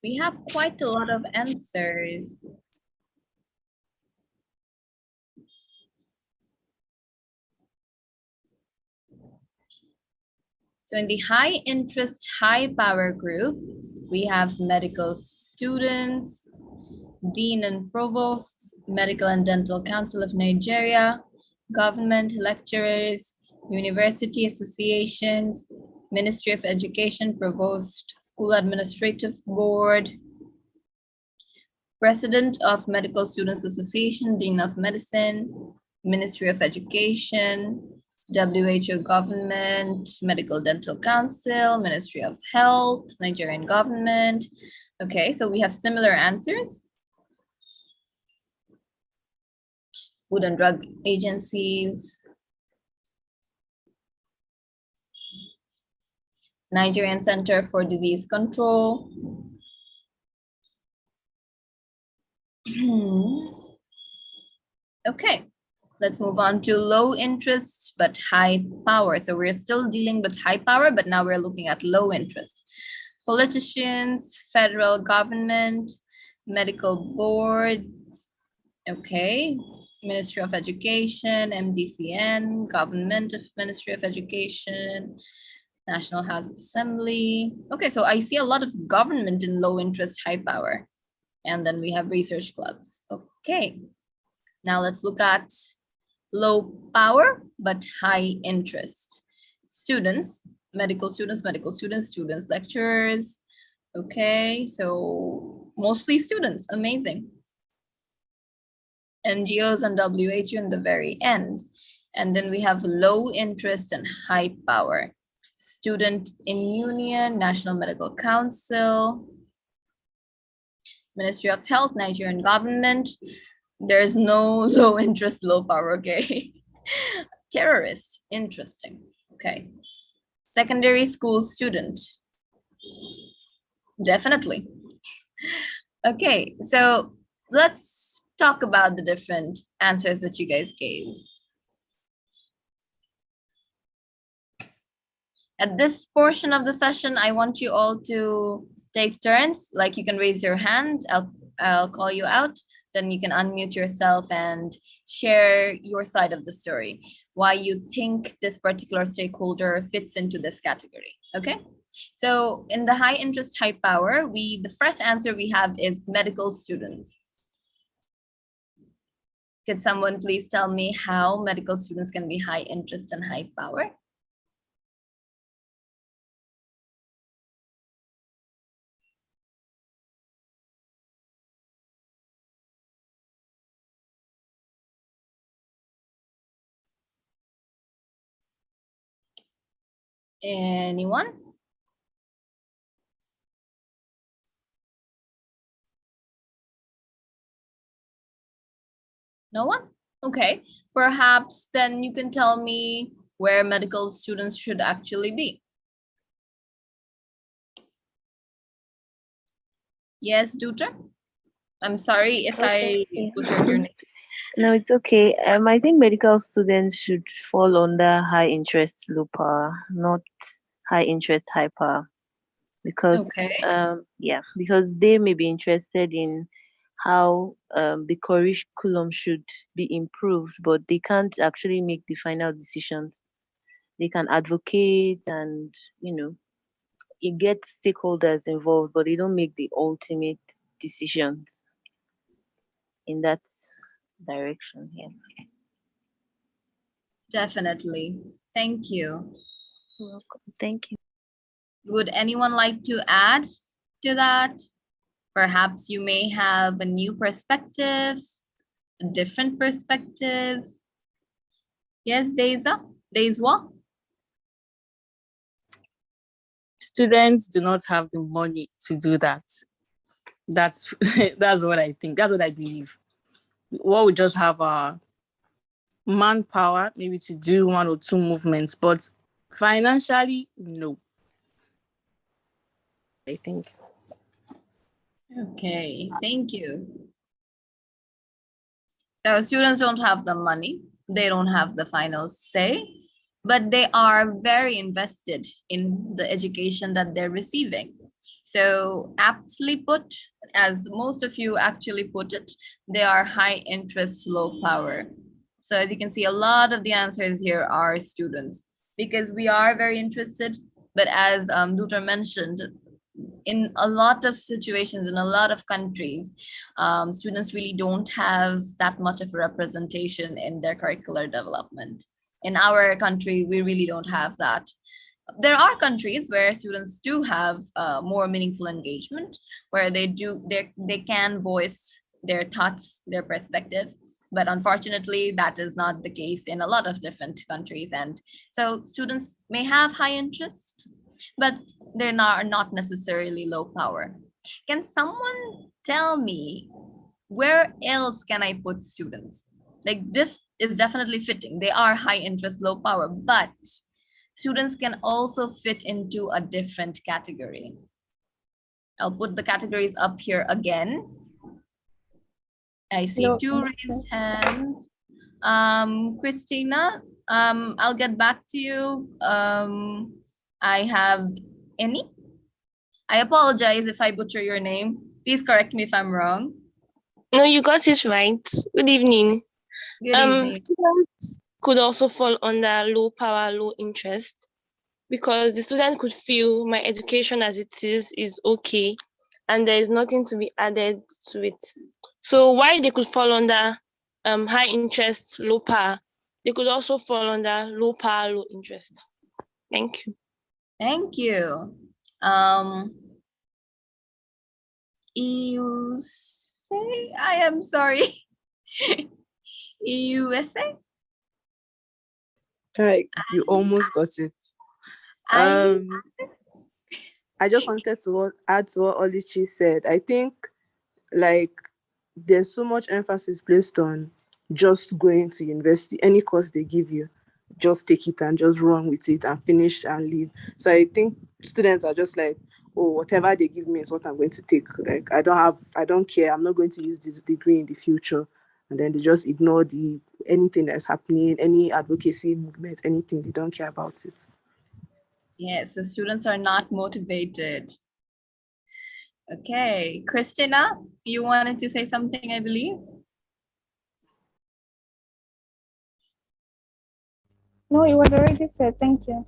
we have quite a lot of answers. So in the high interest, high power group, we have medical students, dean and provosts, Medical and Dental Council of Nigeria, government lecturers, university associations, Ministry of Education, provost, school administrative board, president of Medical Students Association, dean of medicine, Ministry of Education, WHO government, Medical Dental Council, Ministry of Health, Nigerian government. Okay, so we have similar answers. Food and Drug agencies, Nigerian Center for Disease Control. Okay, let's move on to low interest but high power. So we're still dealing with high power, but now we're looking at low interest. Politicians, federal government, medical boards, okay, Ministry of Education, MDCN, government of Ministry of Education, National House of Assembly. Okay, so I see a lot of government in low interest, high power. And then we have research clubs. Okay, now let's look at low power, but high interest. Students, medical students, students, lecturers. Okay, so mostly students, amazing. NGOs and WHO in the very end. And then we have low interest and high power. Student in Union, National Medical Council, Ministry of Health, Nigerian government, There's no low interest, low power, okay? Terrorist, interesting. Okay. Secondary school student. Definitely. Okay, so let's talk about the different answers that you guys gave. At this portion of the session, I want you all to take turns. Like, you can raise your hand, I'll call you out, then you can unmute yourself and share your side of the story, why you think this particular stakeholder fits into this category, okay? So in the high interest, high power, the first answer we have is medical students. Could someone please tell me how medical students can be high interest and high power? Anyone? No one? Okay, perhaps then you can tell me where medical students should actually be. Yes, Dutra? I'm sorry if I butchered your name. No, it's okay. I think medical students should fall under high interest, low power, not high interest, high power. Because Okay. because they may be interested in how the curriculum should be improved, but they can't actually make the final decisions. They can advocate and you get stakeholders involved, but they don't make the ultimate decisions in that direction here. Definitely. Thank you. You're welcome. Thank you. Would anyone like to add to that? Perhaps you may have a new perspective, a different perspective. Yes, Deizwa? Students do not have the money to do that. That's that's what I think. That's what I believe. What we just have manpower maybe to do one or two movements, but financially, no. I think. Okay, thank you. So students don't have the money, they don't have the final say, but they are very invested in the education that they're receiving. So aptly put, as most of you actually put it, they are high interest, low power. So as you can see, a lot of the answers here are students, because we are very interested, but as Dutra mentioned, in a lot of situations, in a lot of countries, students really don't have that much of a representation in their curricular development. In our country, we really don't have that. There are countries where students do have more meaningful engagement, where they can voice their thoughts, their perspectives. But unfortunately, that is not the case in a lot of different countries. And so students may have high interest, but they're not necessarily low power. Can someone tell me where else can I put students? Like, this is definitely fitting. They are high interest, low power, but students can also fit into a different category. I'll put the categories up here again. I see two raised hands. Christina, I'll get back to you. I have any. I apologize if I butcher your name. Please correct me if I'm wrong. No, you got it right. Good evening. Good evening. Students could also fall under low power, low interest, because the student could feel my education as it is okay, and there is nothing to be added to it. So while they could fall under high interest, low power, they could also fall under low power, low interest. Thank you. Thank you. EUSA? I am sorry. EUSA? Right, you almost got it. I just wanted to add to what Olichi said. I think like there's so much emphasis placed on just going to university. Any course they give you, just take it and just run with it and finish and leave. So I think students are just like, oh, whatever they give me is what I'm going to take. Like I don't care. I'm not going to use this degree in the future. And then they just ignore anything that's happening, any advocacy movement, anything. They don't care about it. Yes, the students are not motivated. Okay, Christina, you wanted to say something, I believe? No, it was already said. Thank you.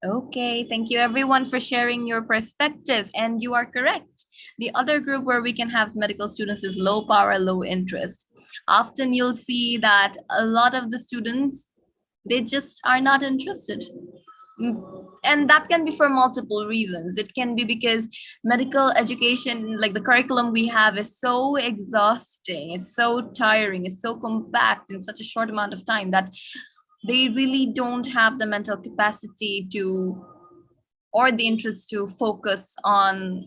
Okay, thank you everyone for sharing your perspectives. And you are correct. The other group where we can have medical students is low power, low interest. Often you'll see that a lot of the students, they just are not interested. And that can be for multiple reasons. It can be because medical education, like the curriculum we have, is so exhausting, it's so tiring, it's so compact in such a short amount of time that they really don't have the mental capacity to, or the interest to focus on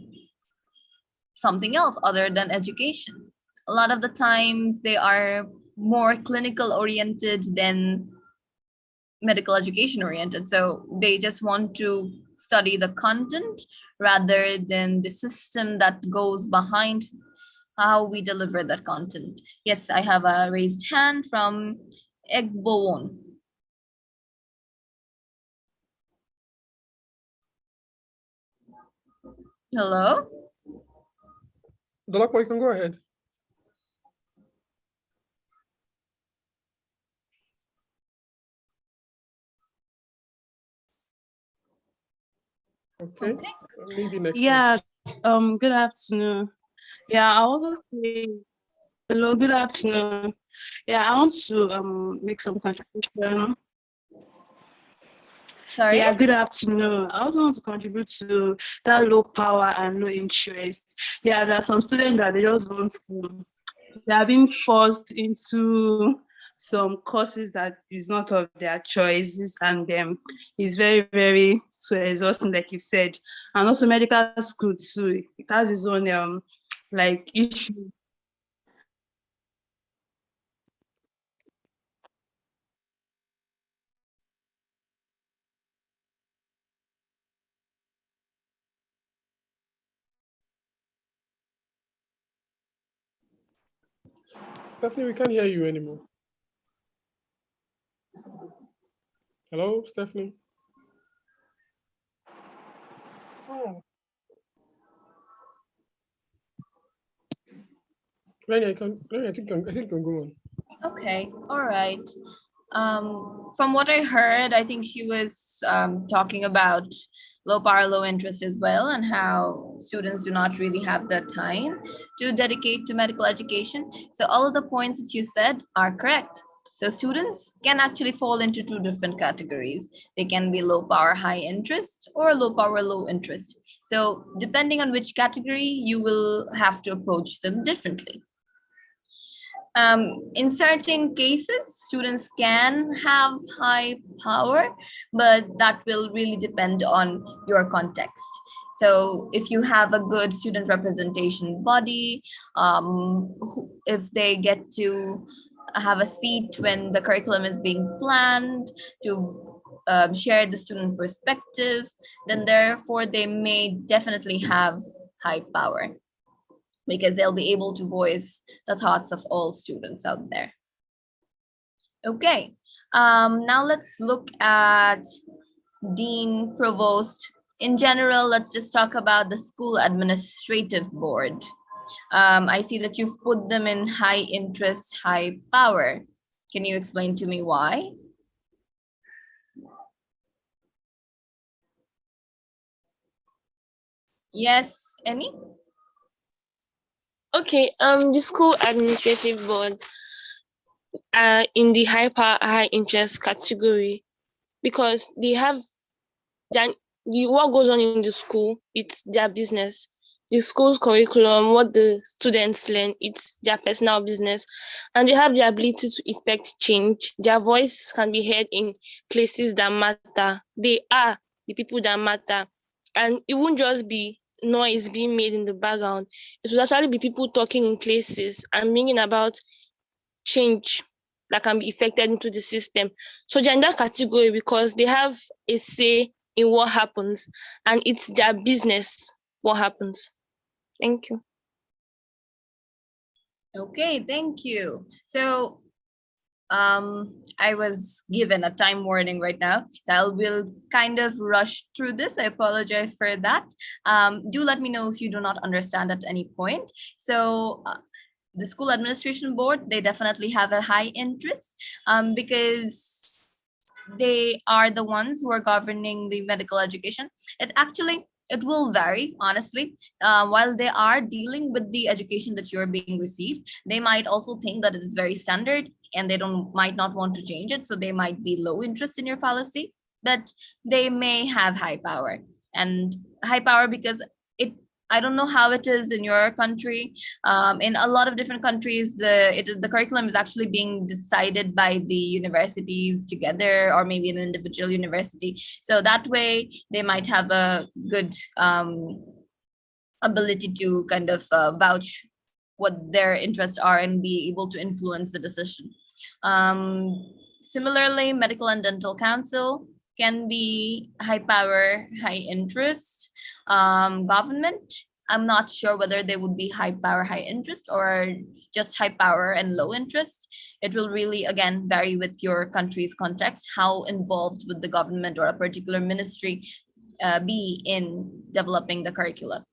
something else other than education. A lot of the times they are more clinical oriented than medical education oriented. So they just want to study the content rather than the system that goes behind how we deliver that content. Yes, I have a raised hand from Egbowon. Hello? Dolakwa, you can go ahead. Okay. Maybe next Yeah, time. good afternoon. Yeah, I also say hello, good afternoon. Yeah, I want to make some contribution. Sorry? Yeah, good afternoon. I also want to contribute to that low power and low interest. Yeah, there are some students that they just want to, they are being forced into some courses that is not of their choices, and it's very, very so exhausting, like you said. And also medical school too, it has its own like issue. Stephanie, we can't hear you anymore. Hello, Stephanie. Oh. Rennie, I think I can go on. Okay, all right. From what I heard, I think she was talking about low power, low interest as well, and how students do not really have the time to dedicate to medical education. So all of the points that you said are correct. So students can actually fall into two different categories. They can be low power, high interest, or low power, low interest. So depending on which category, you will have to approach them differently. In certain cases, students can have high power, but that will really depend on your context. So if you have a good student representation body, if they get to have a seat when the curriculum is being planned, to share the student perspective, then therefore they may definitely have high power, because they'll be able to voice the thoughts of all students out there. Okay, now let's look at dean, provost. In general, let's just talk about the school administrative board. I see that you've put them in high interest, high power. Can you explain to me why? Yes, any? Okay, the school administrative board are in the high interest category because they have the what goes on in the school, it's their business. The school's curriculum, what the students learn, it's their personal business, and they have the ability to effect change. Their voice can be heard in places that matter. They are the people that matter, and it won't just be noise being made in the background. It would actually be people talking in places and bringing about change that can be effected into the system. So they're in that category because they have a say in what happens, and it's their business what happens. Thank you. Okay, thank you. So I was given a time warning right now, so I will kind of rush through this. I apologize for that. Do let me know if you do not understand at any point. So the school administration board, they definitely have a high interest because they are the ones who are governing the medical education. It will vary, honestly. While they are dealing with the education that you're being received, they might also think that it is very standard and they don't might not want to change it. So they might be low interest in your policy, but they may have high power. And high power because it I don't know how it is in your country. In a lot of different countries, the curriculum is actually being decided by the universities together, or maybe an individual university. So that way, they might have a good ability to kind of vouch what their interests are and be able to influence the decision. Similarly, medical and dental council can be high power, high interest. Government, I'm not sure whether they would be high power, high interest, or just high power and low interest. It will really, again, vary with your country's context, how involved would the government or a particular ministry be in developing the curriculum.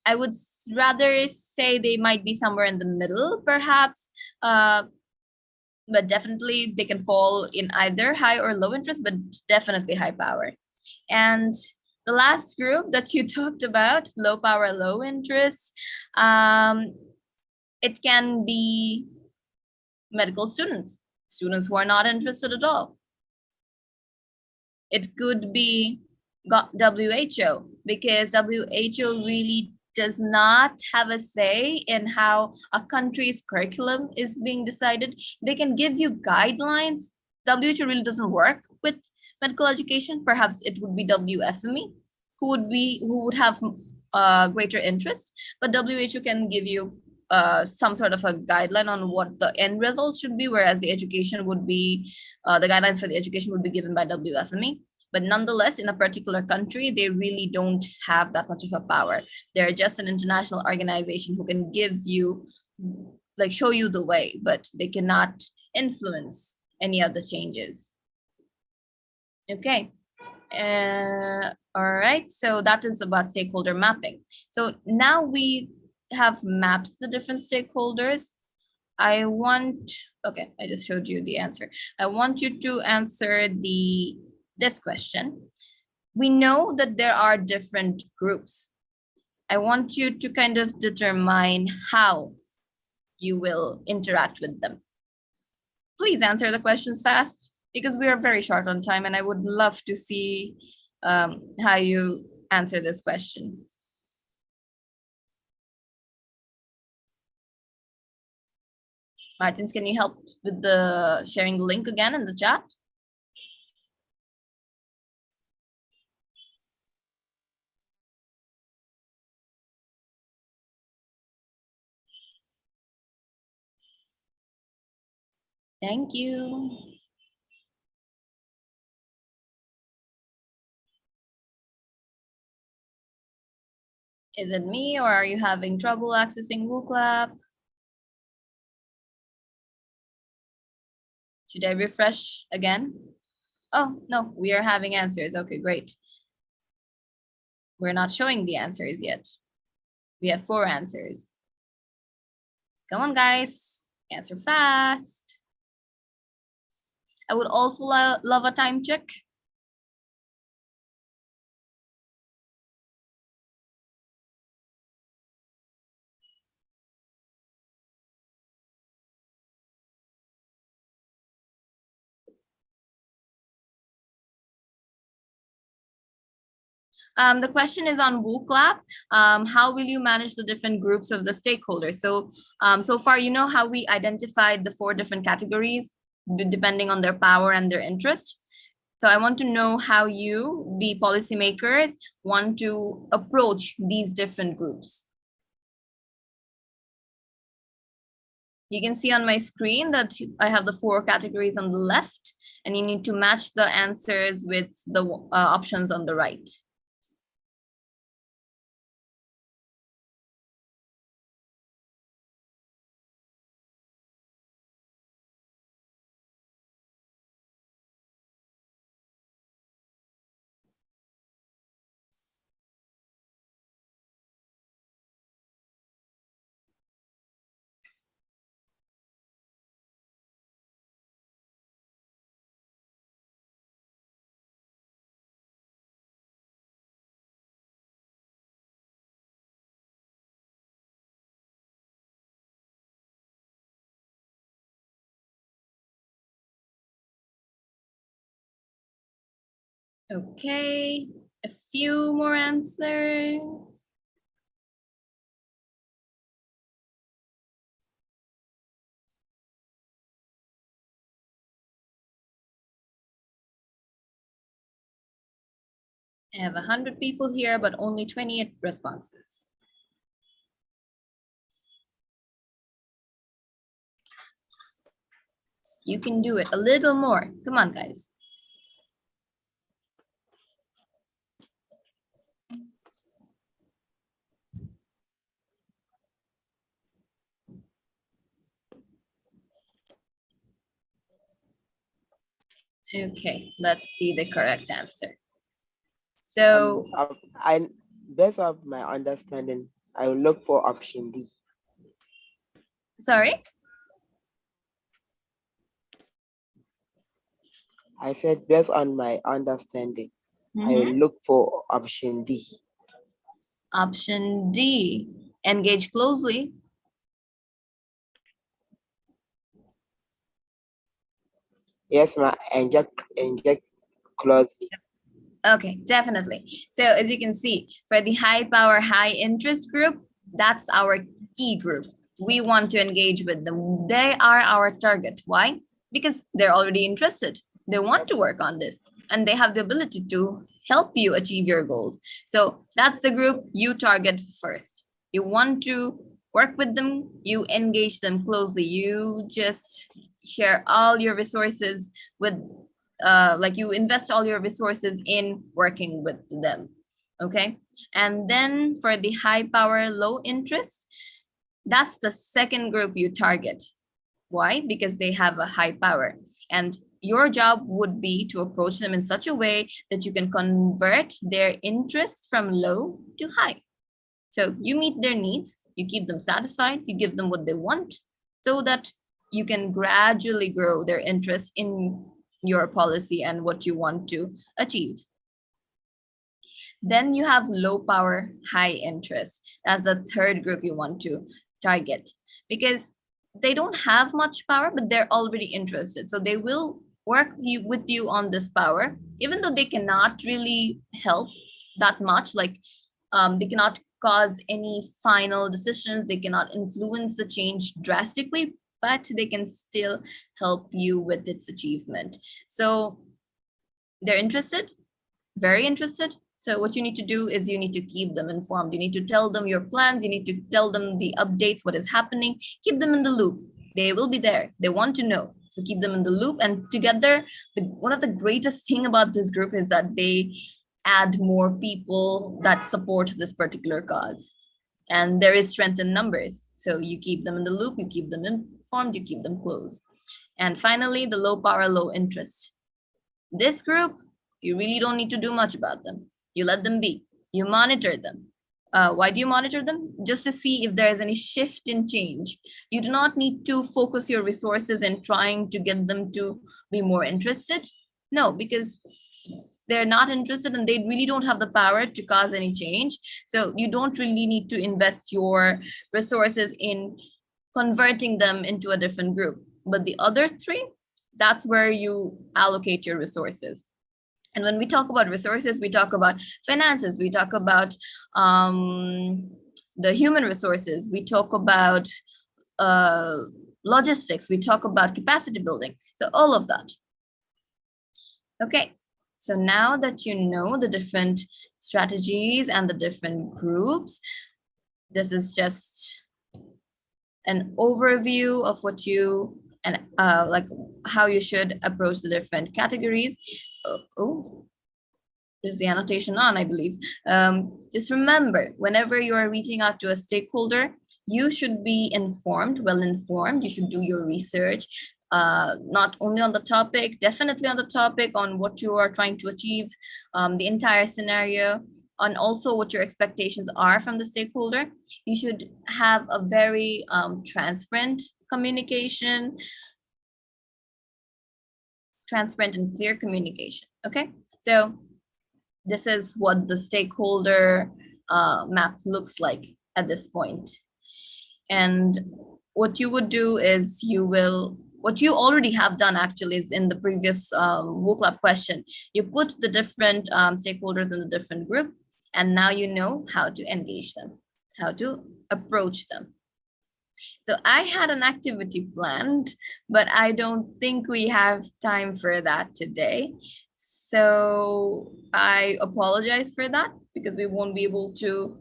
I would rather say they might be somewhere in the middle, perhaps. But definitely they can fall in either high or low interest, but definitely high power. And the last group that you talked about, low power, low interest, it can be medical students who are not interested at all. It could be WHO, because WHO really does not have a say in how a country's curriculum is being decided. They can give you guidelines. WHO really doesn't work with medical education. Perhaps it would be WFME who would have greater interest, but WHO can give you some sort of a guideline on what the end results should be, whereas the education would be the guidelines for the education would be given by WFME. But nonetheless, in a particular country, they really don't have that much of a power. They're just an international organization who can give you, like, show you the way, but they cannot influence any of the changes. Okay. All right, so that is about stakeholder mapping. So now we have mapped the different stakeholders. Okay, I just showed you the answer. I want you to answer this question. We know that there are different groups. I want you to kind of determine how you will interact with them. Please answer the questions fast, because we are very short on time and I would love to see how you answer this question. Martins, can you help with the sharing the link again in the chat? Thank you. Is it me, or are you having trouble accessing WooClap? Should I refresh again? Oh, no, we are having answers. Okay, great. We're not showing the answers yet. We have 4 answers. Come on, guys, answer fast. I would also love a time check. The question is on WooClap. How will you manage the different groups of the stakeholders? So, so far, you know how we identified the 4 different categories depending on their power and their interest. So I want to know how you, the policymakers, want to approach these different groups. You can see on my screen that I have the 4 categories on the left, and you need to match the answers with the options on the right. Okay, a few more answers. I have 100 people here, but only 28 responses. You can do it a little more. Come on, guys. Okay, let's see the correct answer. So, I based on my understanding, I will look for option D. sorry? I said based on my understanding, I will look for option D. Option D, engage closely. Yes, ma. Inject closely. Okay, definitely. So as you can see, for the high power, high interest group, that's our key group. We want to engage with them. They are our target. Why? Because they're already interested. They want to work on this and they have the ability to help you achieve your goals. So that's the group you target first. You want to work with them, you engage them closely. You just share all your resources with like you invest all your resources in working with them. Okay. And then for the high power, low interest, that's the second group you target. Why? Because they have a high power. And your job would be to approach them in such a way that you can convert their interest from low to high. So you meet their needs, you keep them satisfied, you give them what they want, so that you can gradually grow their interest in your policy and what you want to achieve. Then you have low power, high interest. That's the third group you want to target, because they don't have much power, but they're already interested. So they will work with you on this power, even though they cannot really help that much. Like they cannot cause any final decisions. They cannot influence the change drastically, but they can still help you with its achievement. So they're interested, very interested. So what you need to do is you need to keep them informed. You need to tell them your plans. You need to tell them the updates, what is happening. Keep them in the loop. They will be there. They want to know. So keep them in the loop. And together, one of the greatest thing about this group is that they add more people that support this particular cause. And there is strength in numbers. So you keep them in the loop, you keep them informed, you keep them close. And finally, the low power, low interest. This group, you really don't need to do much about them. You let them be. You monitor them. Why do you monitor them? Just to see if there is any shift in change. You do not need to focus your resources in trying to get them to be more interested. No, because they're not interested and they really don't have the power to cause any change. So you don't really need to invest your resources in converting them into a different group. But the other three, that's where you allocate your resources. And when we talk about resources, we talk about finances, we talk about the human resources, we talk about logistics, we talk about capacity building. So all of that. Okay, So now that you know the different strategies and the different groups, this is just an overview of what you and like how you should approach the different categories. Oh, is the annotation on, I believe. Just remember, whenever you are reaching out to a stakeholder, you should be informed, well informed. You should do your research, not only on the topic, definitely on the topic, on what you are trying to achieve, the entire scenario, and also what your expectations are from the stakeholder. You should have a very transparent communication, transparent and clear communication. Okay, so this is what the stakeholder map looks like at this point. And what you would do is what you already have done actually is in the previous WOOC Lab question, you put the different stakeholders in the different group, and now you know how to engage them, how to approach them. So I had an activity planned, but I don't think we have time for that today. So I apologize for that because we won't be able to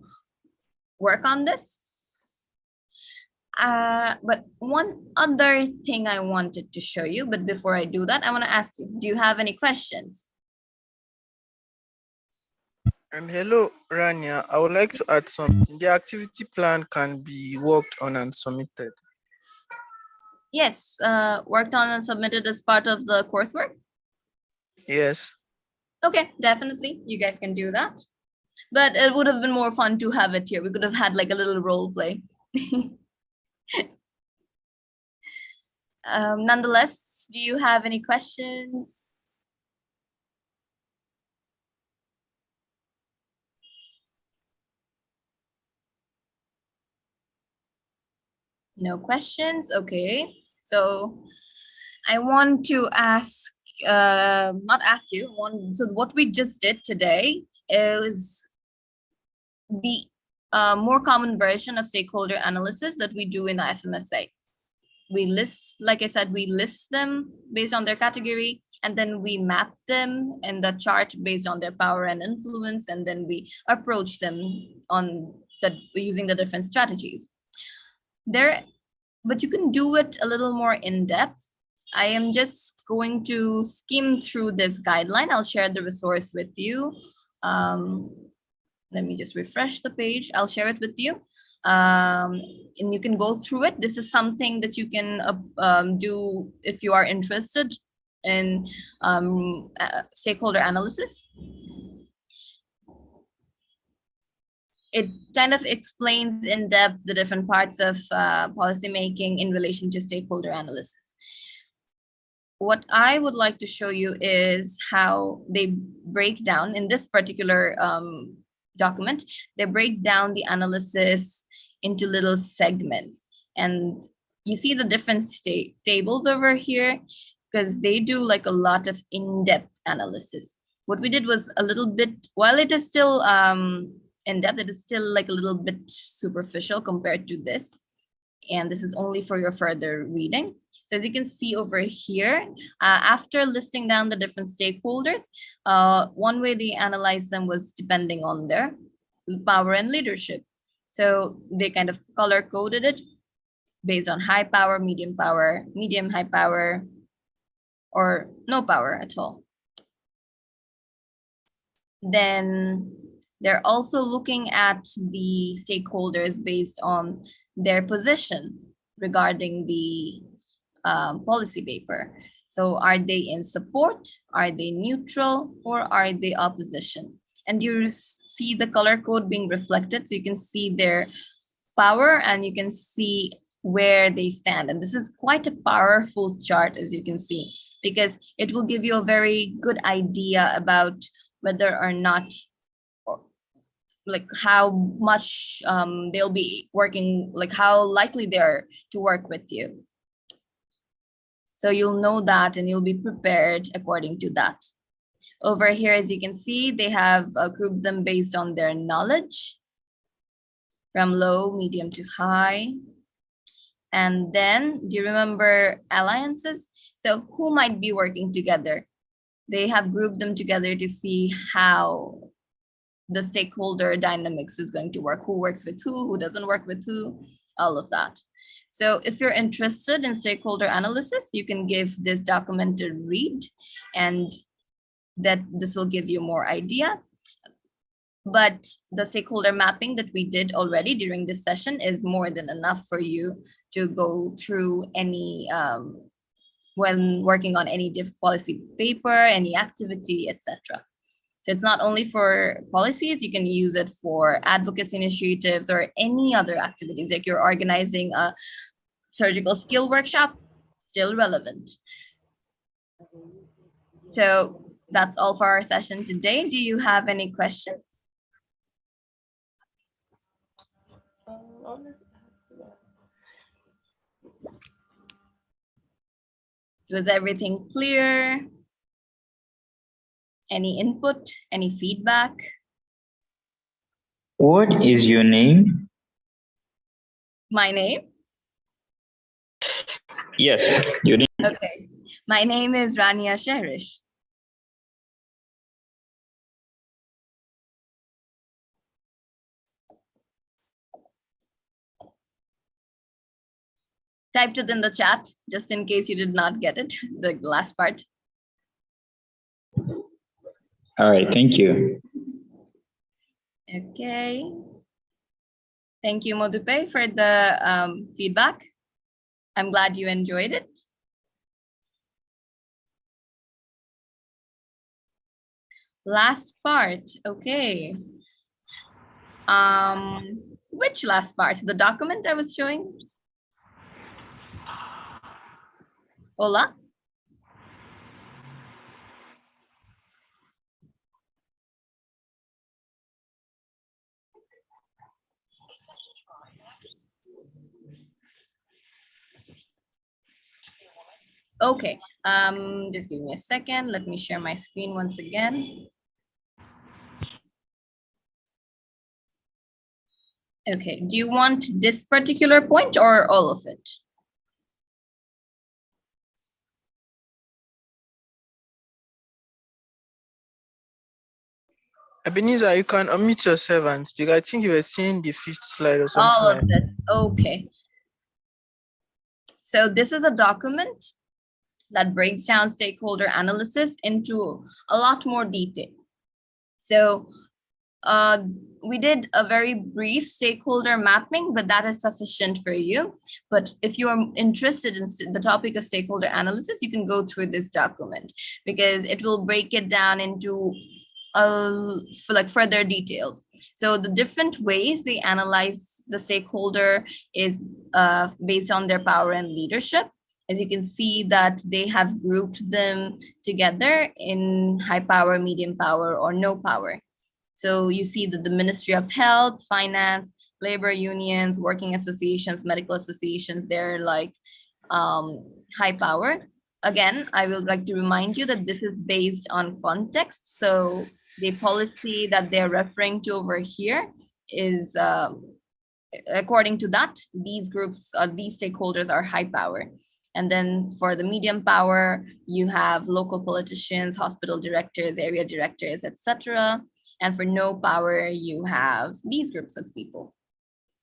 work on this. But one other thing I wanted to show you, but before I do that, I want to ask you, do you have any questions? Hello, Rania. I would like to add something. The activity plan can be worked on and submitted. Yes, worked on and submitted as part of the coursework? Yes. Okay, definitely. You guys can do that. But it would have been more fun to have it here. We could have had like a little role play. Nonetheless, do you have any questions? No questions? Okay. So I want to ask, not ask you, so what we just did today is the more common version of stakeholder analysis that we do in the FMSA. We list, like I said, we list them based on their category, and then we map them in the chart based on their power and influence, and then we approach them on that using the different strategies. But you can do it a little more in depth. I am just going to skim through this guideline. I'll share the resource with you. Let me just refresh the page. I'll share it with you. And you can go through it. This is something that you can do if you are interested in stakeholder analysis. It kind of explains in depth the different parts of policymaking in relation to stakeholder analysis. What I would like to show you is how they break down in this particular document. They break down the analysis into little segments, and you see the different tables over here because they do like a lot of in-depth analysis. What we did was a little bit, while it is still in depth, it is still like a little bit superficial compared to this, and this is only for your further reading. So as you can see over here, after listing down the different stakeholders, one way they analyzed them was depending on their power and leadership. So they kind of color coded it based on high power, medium, high power, or no power at all. Then they're also looking at the stakeholders based on their position regarding the policy paper. So are they in support, are they neutral, or are they opposition? And you see the color code being reflected, so you can see their power and you can see where they stand. And this is quite a powerful chart, as you can see, because it will give you a very good idea about whether or not, like how much they'll be working, like how likely they are to work with you. So you'll know that and you'll be prepared according to that. Over here, as you can see, they have grouped them based on their knowledge from low, medium to high. And then, do you remember alliances? So who might be working together? they have grouped them together to see how the stakeholder dynamics is going to work, who works with who doesn't work with who, all of that. So if you're interested in stakeholder analysis, you can give this document a read, and that this will give you more idea. But the stakeholder mapping that we did already during this session is more than enough for you to go through any, when working on any policy paper, any activity, etc. So it's not only for policies, you can use it for advocacy initiatives or any other activities, like you're organizing a surgical skill workshop, still relevant. So that's all for our session today. Do you have any questions? Was everything clear? Any input, any feedback? What is your name? My name? Yes, your name. Okay. My name is Rania Shehrish. Typed it in the chat, just in case you did not get it, the last part. All right, thank you. Okay. Thank you, Modupe, for the feedback. I'm glad you enjoyed it. Last part, okay. Which last part? The document I was showing? Hola? Okay, just give me a second. Let me share my screen once again. Okay, do you want this particular point or all of it? Ebenezer, you can unmute yourself and speak. I think you were saying the 5th slide or something. All of it, okay. So this is a document that breaks down stakeholder analysis into a lot more detail. So we did a very brief stakeholder mapping, but that is sufficient for you. But if you are interested in the topic of stakeholder analysis, you can go through this document because it will break it down into for like further details. So the different ways they analyze the stakeholder is based on their power and leadership. As you can see that they have grouped them together in high power, medium power, or no power. So you see that the Ministry of Health, Finance, labor unions, working associations, medical associations, they're like high power. Again, I would like to remind you that this is based on context. So the policy that they're referring to over here is, according to that, these groups, these stakeholders are high power. And then for the medium power, you have local politicians, hospital directors, area directors, etc. And for no power, you have these groups of people.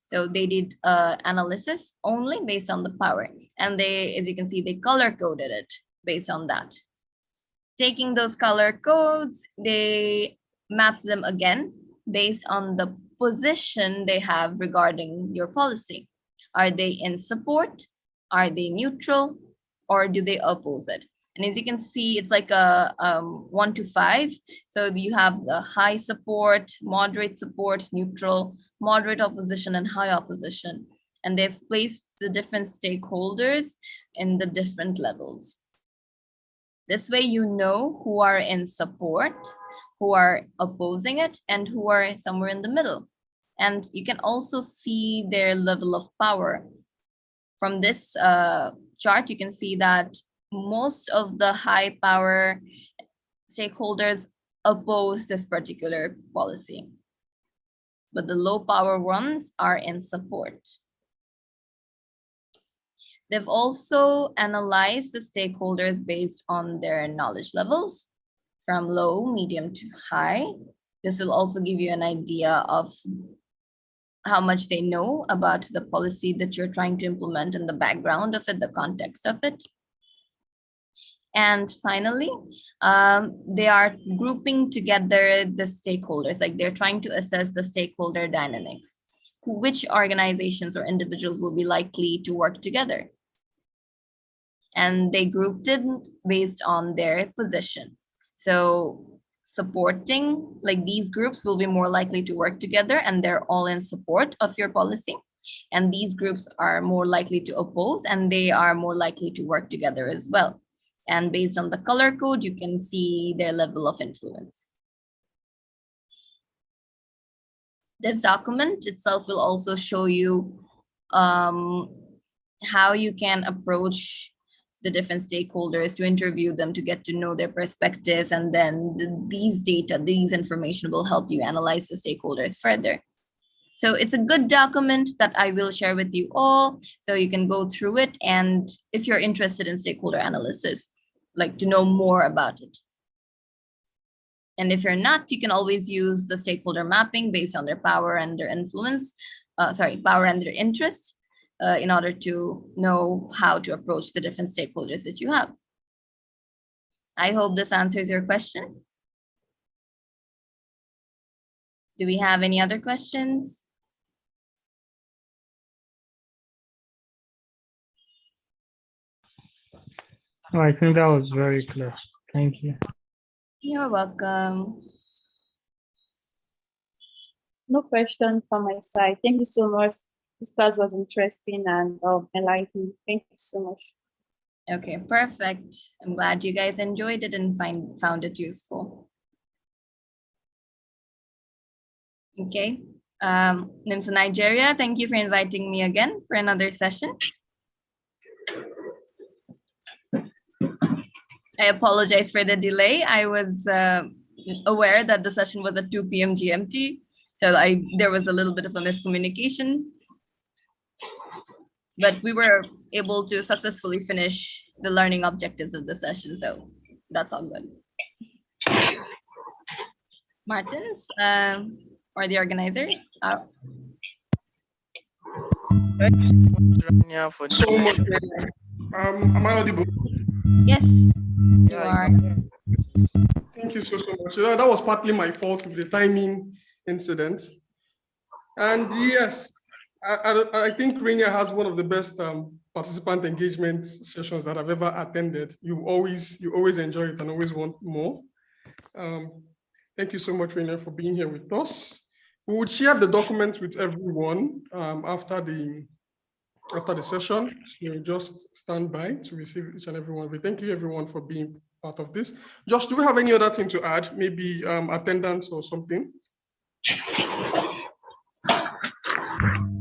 So they did analysis only based on the power. And they, as you can see, they color coded it based on that. Taking those color codes, they mapped them again based on the position they have regarding your policy. Are they in support? Are they neutral? Or do they oppose it? And as you can see, it's like a 1 to 5. So you have the high support, moderate support, neutral, moderate opposition, and high opposition. And they've placed the different stakeholders in the different levels. This way you know who are in support, who are opposing it, and who are somewhere in the middle. And you can also see their level of power. From this chart, you can see that most of the high power stakeholders oppose this particular policy, but the low power ones are in support. They've also analyzed the stakeholders based on their knowledge levels. from low, medium to high. This will also give you an idea of how much they know about the policy that you're trying to implement and the background of it, the context of it. And finally, they are grouping together the stakeholders, like they're trying to assess the stakeholder dynamics. Which organizations or individuals will be likely to work together? And they grouped it based on their position. So supporting, like these groups will be more likely to work together and they're all in support of your policy. And these groups are more likely to oppose and they are more likely to work together as well. And based on the color code, you can see their level of influence. This document itself will also show you how you can approach the different stakeholders, to interview them, to get to know their perspectives. And then these data, these information will help you analyze the stakeholders further. So it's a good document that I will share with you all, so you can go through it. And if you're interested in stakeholder analysis, like to know more about it. And if you're not, you can always use the stakeholder mapping based on their power and their influence, power and their interest, in order to know how to approach the different stakeholders that you have. I hope this answers your question. Do we have any other questions? No, I think that was very clear. Thank you. You're welcome. No question from my side. Thank you so much. This class was interesting and enlightening. Thank you so much. Okay, perfect. I'm glad you guys enjoyed it and found it useful. Okay, NIMSA Nigeria, thank you for inviting me again for another session. I apologize for the delay. I was aware that the session was at 2 p.m. GMT, so there was a little bit of a miscommunication. But we were able to successfully finish the learning objectives of the session, so that's all good. Martins, or the organizers? Thank you so much, Rania, for the session. Am I audible? Yes, you are. Thank you so much. That was partly my fault with the timing incident. And yes, I think Rania has one of the best participant engagement sessions that I've ever attended. You always enjoy it and always want more. Thank you so much, Rania, for being here with us. We would share the documents with everyone after the session. So just stand by to receive each and every one of you. Thank you, everyone, for being part of this. Josh, do we have any other thing to add? Maybe attendance or something?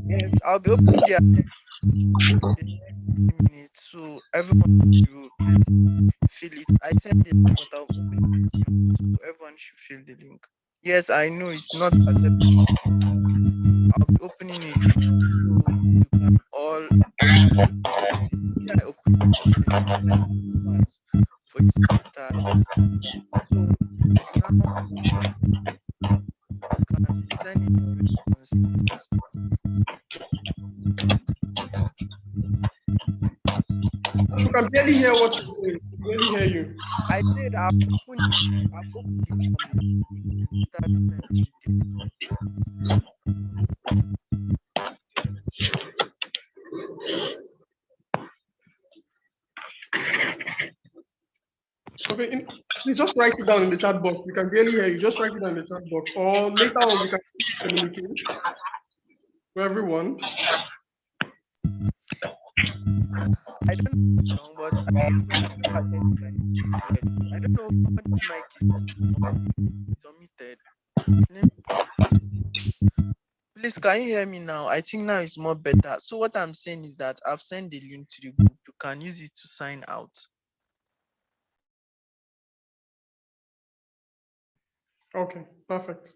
Yes, I'll be opening the attendance in the next 3 minutes, so everyone will please fill it. I sent the link, but I'll open it, so everyone should fill the link. Yes, I know it's not acceptable. I'll be opening it, so you can all just I open it for you to start. So it's now you can present your responses. You can barely hear what you're saying. Barely hear you. I said I've opened it. Okay, please just write it down in the chat box. We can barely hear you. Just write it down in the chat box. Or later on, we can communicate to everyone. I don't know, but I don't know what mic is omitted. Please, can you hear me now? I think now it's more better. So what I'm saying is that I've sent the link to the group. You can use it to sign out. Okay, perfect.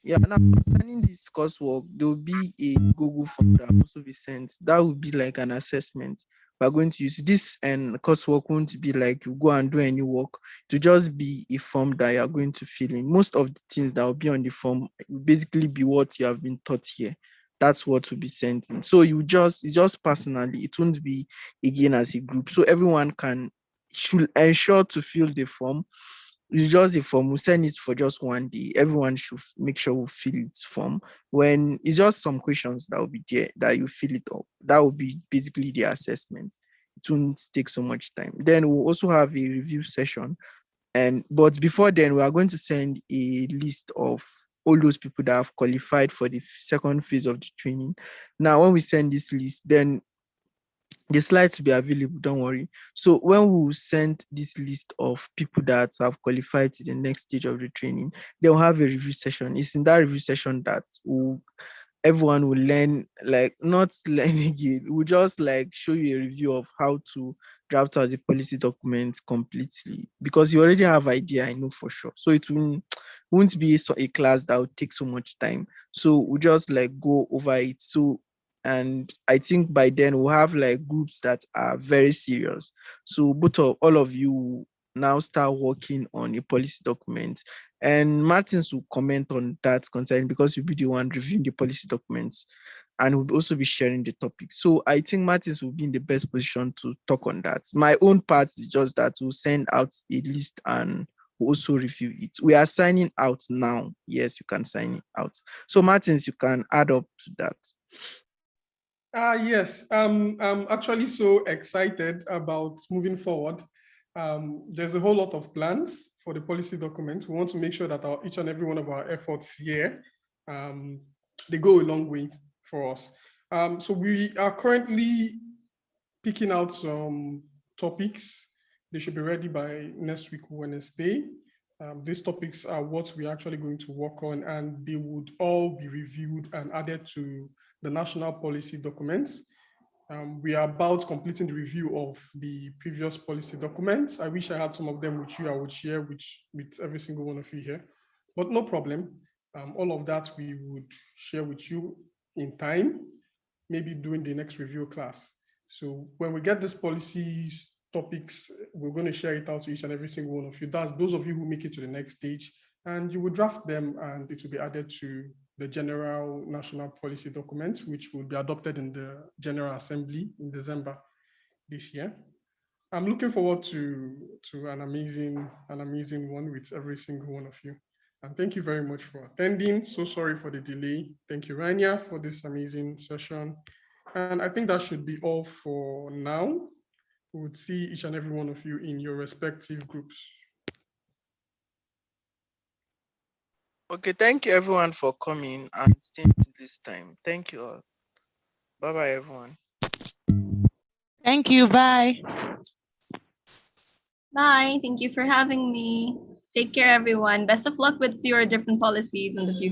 Yeah, now concerning this coursework, there will be a Google form that will also be sent. That will be like an assessment. we're going to use this, and coursework won't be like you go and do any work. To just be a form that you are going to fill in. Most of the things that will be on the form will basically be what you have been taught here. That's what will be sent in. So it's just personally, it won't be again as a group. So everyone should ensure to fill the form. It's just a form. We send it for just one day. Everyone should make sure we fill its form. When it's just some questions that will be there that you fill it up. That will be basically the assessment. It won't take so much time. Then we'll also have a review session. But before then, we are going to send a list of all those people that have qualified for the second phase of the training. Now, when we send this list, then the slides will be available, don't worry. So when we send this list of people that have qualified to the next stage of the training, they'll have a review session. It's in that review session that everyone will learn, like not learning it, we'll just like show you a review of how to draft out the policy document completely, because you already have idea, I know for sure. So it won't be a class that would take so much time. So we'll just like go over it. So, and I think by then we'll have like groups that are very serious. So all of you will now start working on a policy document, and Martins will comment on that concern, because you'll be the one reviewing the policy documents and will also be sharing the topic. So I think Martins will be in the best position to talk on that. My own part is just that we'll send out a list and we'll also review it. We are signing out now. Yes, you can sign it out. So Martins, you can add up to that. Yes, I'm actually so excited about moving forward. There's a whole lot of plans for the policy document. We want to make sure that each and every one of our efforts here, they go a long way for us. So we are currently picking out some topics. They should be ready by next week, Wednesday. These topics are what we're actually going to work on, and they would all be reviewed and added to the national policy documents. We are about completing the review of the previous policy documents. I wish I had some of them with you. I would share with every single one of you here, but no problem. All of that we would share with you in time, maybe during the next review class. So when we get these policies, topics, we're going to share it out to each and every single one of you. That's those of you who make it to the next stage, and you will draft them and it will be added to the general national policy document, which will be adopted in the General Assembly in December this year. I'm looking forward to an amazing one with every single one of you. And thank you very much for attending. So sorry for the delay. Thank you, Rania, for this amazing session. And I think that should be all for now. We would see each and every one of you in your respective groups. Okay, thank you everyone for coming and staying till this time. Thank you all. Bye-bye, everyone. Thank you. Bye. Bye. Thank you for having me. Take care, everyone. Best of luck with your different policies in the future.